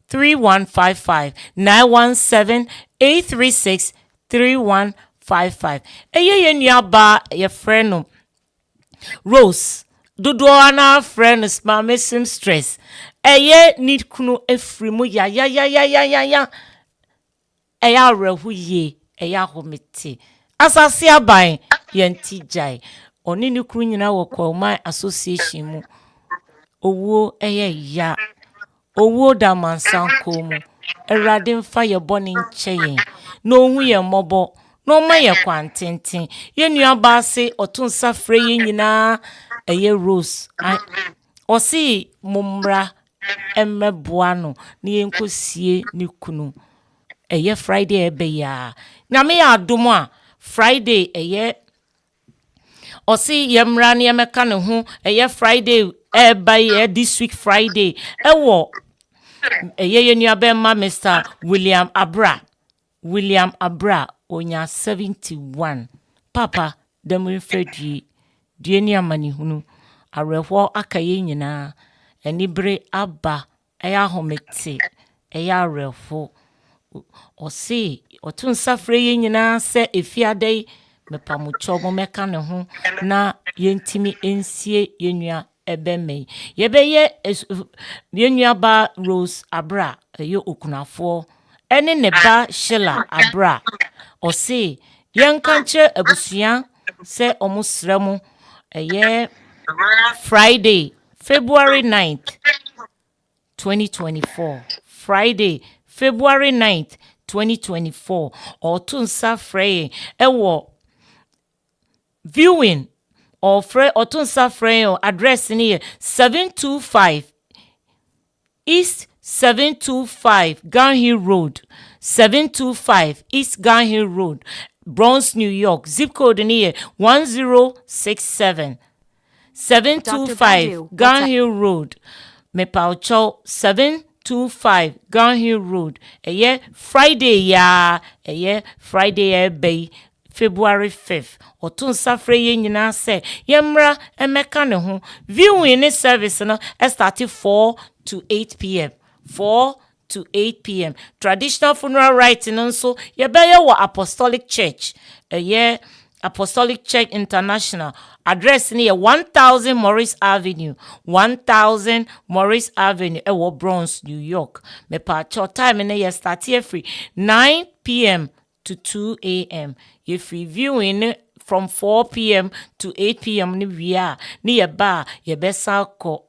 3155 917 836 3155 eye nuaba ye friend Rose dodo ana friend mama sim stress eye need kunu efrimu ya eya rehuye eya homete asase aban yenti jai oni ni kru nyina wo Kwalman association mu owo eye ya owo da mansanko mu erade mfa ye boni ncheyen no hu ye mobo no ma ye kwantenten ye nuaba ase otunsa frɛ ye nyina eye Rose osi mumra emmeboa no ni enkosie ni kunu eye Friday ebe ya na me adomo a Friday eye osi yemra ne yemeka ne ho eye Friday eba ye this week Friday ewo eye nuabema Mr. William Abra onya 71 papa dem fredie die ni amani hunu areho akaye nyina enibre aba eya homete eya areho osi otunsa frɛ ye nyina se efiade mepamucho mo meka ne ho na yentimi ensie yenua ebeme yebeye yenua ba Rose Abra eye okunafo ene ne ba Sheila Abra osi yenkanche abusua se omusremu eye Friday February 9th 2024 Friday February 9th 2024 otunsa frɛ ewo viewing or frɛ otunsa frɛ address ni 725 East 725 Gunhill Road 725 East Gunhill Road Bronx, New York. Zip code ni 1067 725 Gunhill Road Mepaucho 725 Gunhill Road Friday ya Friday bay February 5th otun safre ye nyina se yemra emeka ne ho viewing service no start 4 to 8 p.m. 4 to 8 p.m. Traditional funeral rites nso yebeye wo Apostolic Church Apostolic Church International. Address ni 1000 Morris Avenue 1000 Morris Avenue ewo Bronx, New York. Me pa time ni start here free 9 p.m. to 2 a.m. If reviewing from 4 p.m. to 8 p.m. ni wia ni yeba yebesa ko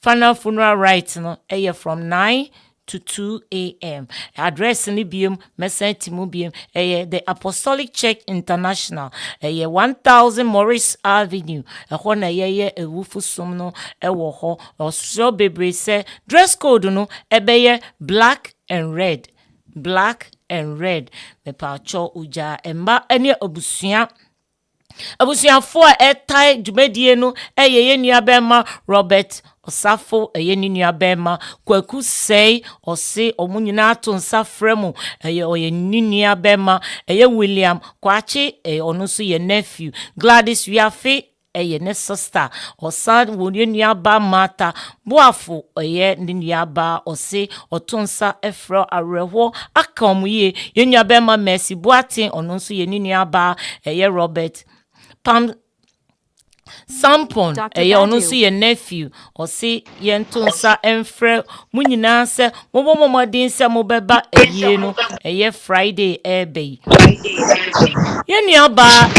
final funeral rites no from 9 to 2 a.m. Address ni biom message mu biom the Apostolic Church International 1000 Morris Avenue ho na ewufu som no ewo ho osro bebre se dress code no black and red me pa cho uja emba ene abusuafo etai dwumadie no ye nuabema Robert Osafo eye ni nua bema kwaku sei ose omo nyina to nsa fremu oye ni nua bema eye William kwachi ono so ye nephew Gladys Wiafe eye ne sister osa woni nua ba Mata boafo eye ni nua ba ose otonsa efro areho aka omuye ye nua bema Mercy Boatin ono so ye ni nua ba eye Robert Pam Sampon ono so ye nephew ose ye ntonsa enfre munyina se momodin se mobeba eyie no eye Friday ebe ye nua ba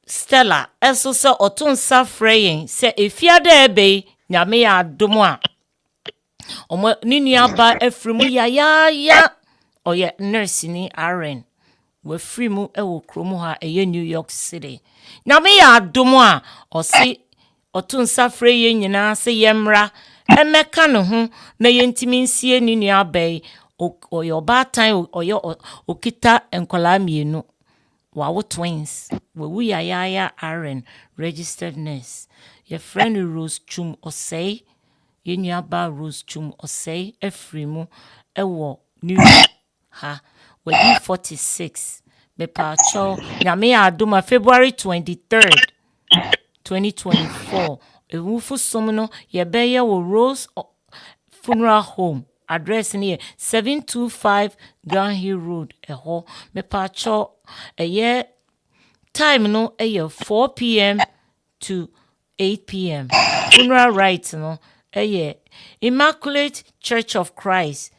Stella eso se otonsa freyin se efiada ebe nyame ya adomo a omo ni nua ba efrimu ya oye nurse ni Aren we free mu ewo kromu ha eye New York City nyame ya adomo a osi otunsa frɛ ye nyina se yemra emeka ne ho na yentimi nsie ni nua bai oyo Obaatan oyo okita enkola mienu wawo twins we wu ya Aren registered nurse ye friend Rose Chum Osei ye nua ba Rose Chum Osei efrimu ewo New York ha we 46 Mepacho nyame adoma February 23rd 2024 ewufu somno ye beye wo Rose Funeral Home address ni 725 Grand Hill Road eho Mepacho eye time no eye 4 p.m. to 8 p.m. funeral rites no eye Immaculate Church of Christ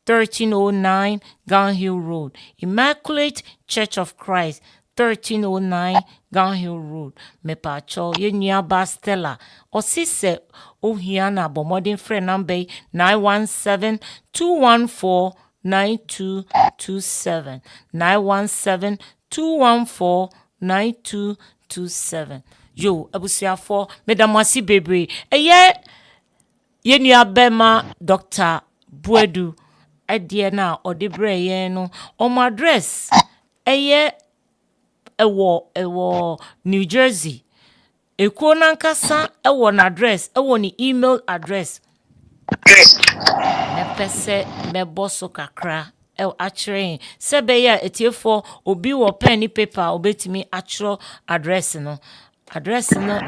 1309 Gun Hill Road. Immaculate Church of Christ 1309 Gun Hill Road. Mepacho ye nyaba Stella. Osise ohiana bomodin friend number 917-214-9227. 917-214-9227. Yo, abusiafo medamwasi bebre. Eye ye nyabema Dr. O.Baddoo adie na odibre ye no omo address eye ewo New Jersey ekuo nankasa ewo na address ewo ni email address me pese me boso kakra achire sebe ya etiefo obi wo pen ni paper obetimi achiro address no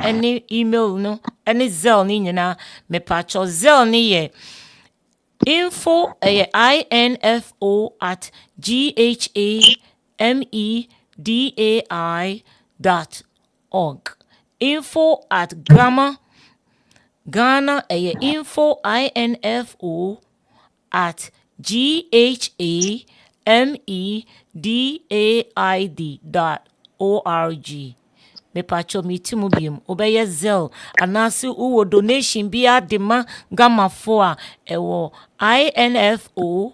any email no any zel ni nyina me pacho zel ni ye info@ghana.org info@Ghana info@ghana.org me pacho mitimu biem obeye zel anasi uwo donation bia dema gama foa ewo info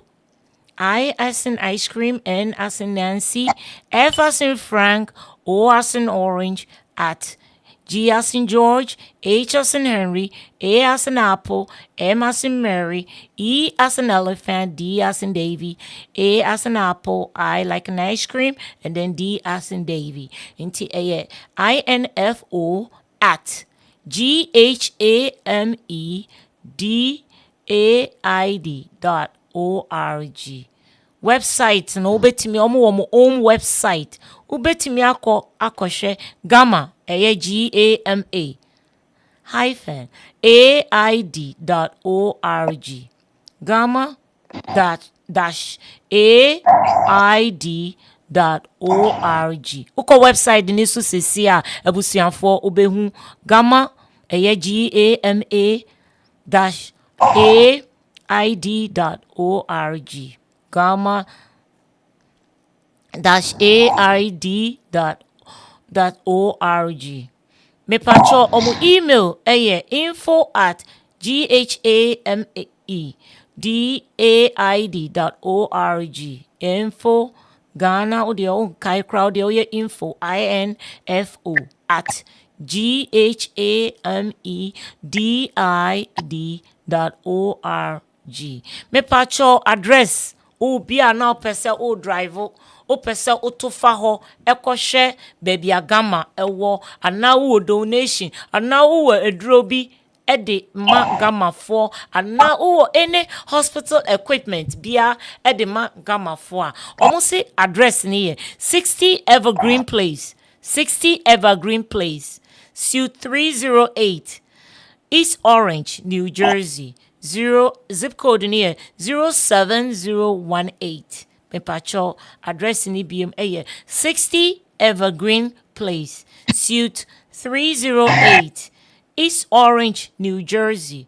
I as in ice cream, N as in Nancy, F as in Frank, O as in orange, at G as in George, H as in Henry, A as in apple, M as in Mary, E as in elephant, D as in Davy, A as in apple, I like an ice cream, and then D as in Davy. Into info at GHAMEDAID.org. Website no obetimi omo own website ubetimi akoshe gamma GAMA hyphen AID.org gamma dash AID.org uko website ni so sesi a abusuanfo obehu gamma GAMA dash AID.org gamma dash AID.org. Me pacho omu email info@GHAMEDAID.org info Ghana audio kai crowd audio info info at GHAMEDAID.org. Me pacho address bia na opese o drive o pese o to fa ho ekwohwe baby agama ewo ana wo donation ana wo eduro bi ede ma gamma for ana o any hospital equipment bia ede ma gamma for almost say address ni 60 Evergreen Place, 60 Evergreen Place, Suite 308, East Orange, New Jersey. Zip code near 07018. Mepacho address ni BM 60 Evergreen Place, Suite 308, East Orange, New Jersey.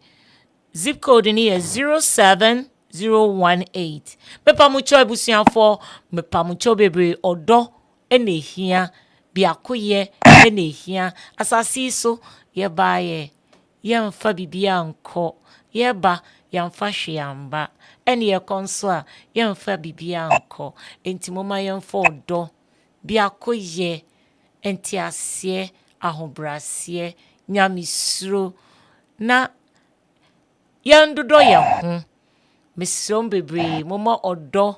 Zip code near 07018. Mepamucho ebusianfo, mepamucho bebre odo enehia biakoye enehia asasi so ye baye yɛmfa bibia nkɔ yɛba yɛmfa hweyamba ɛne yɛkɔ nso a yɛmfa bibia nkɔ enti moma yɛmfa ɔdɔ biakoyɛ entiaseɛ ahobraseɛ nyamesuro na yɛndodɔ yɛn ho mesrɛm bebree moma ɔdɔ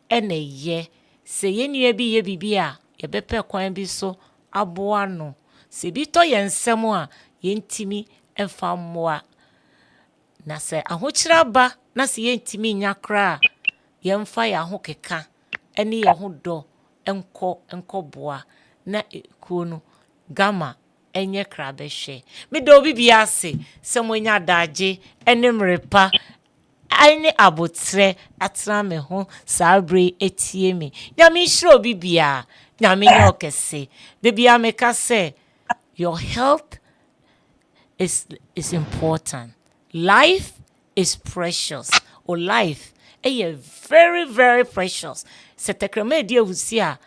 ɛna yɛ sɛ yɛnnua bi yɛ bibi a yɛbɛpɛ kwan bi so aboa no sɛ bi tɔ yɛn nsɛm a yɛntimi ɛmfa mmoa na sɛ ahokyerɛ ba na sɛ yɛntimi nya koraa yɛmfa yɛn ho keka ɛne yɛn ho dɔ nkɔboa na ekuo no gama ɛnyɛ krabɛhwɛ meda obi bi ase sɛ monya adagye ɛne mmerepa ɛne abotrɛ atena me ho saa bere etie me nyame nhyira obi bia nyame nyɛ ɔkɛse da bia meka sɛ your health is important. Life is precious. Or life is very, very precious. Se tekrame di awusia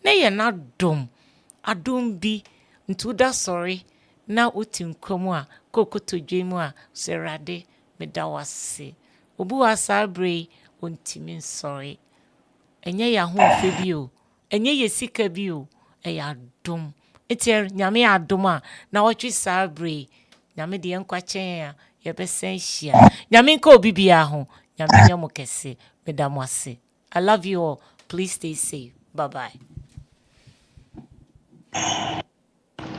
na ye na dom. Adom bi ntu da sorry na utim komu a kokoto dwemu a serade meda wase. Obu asabre ontimi sorry. Enye ya ho ofe bi o. Enye ye sika bi o. Eya adom. Etier nyame adom a na wotwe sabre. Nyame de yankwa chen a yebesen hia. Nyame nka obi bia ho. Nyame nyamo kese. Meda mo ase. I love you all. Please stay safe. Bye bye.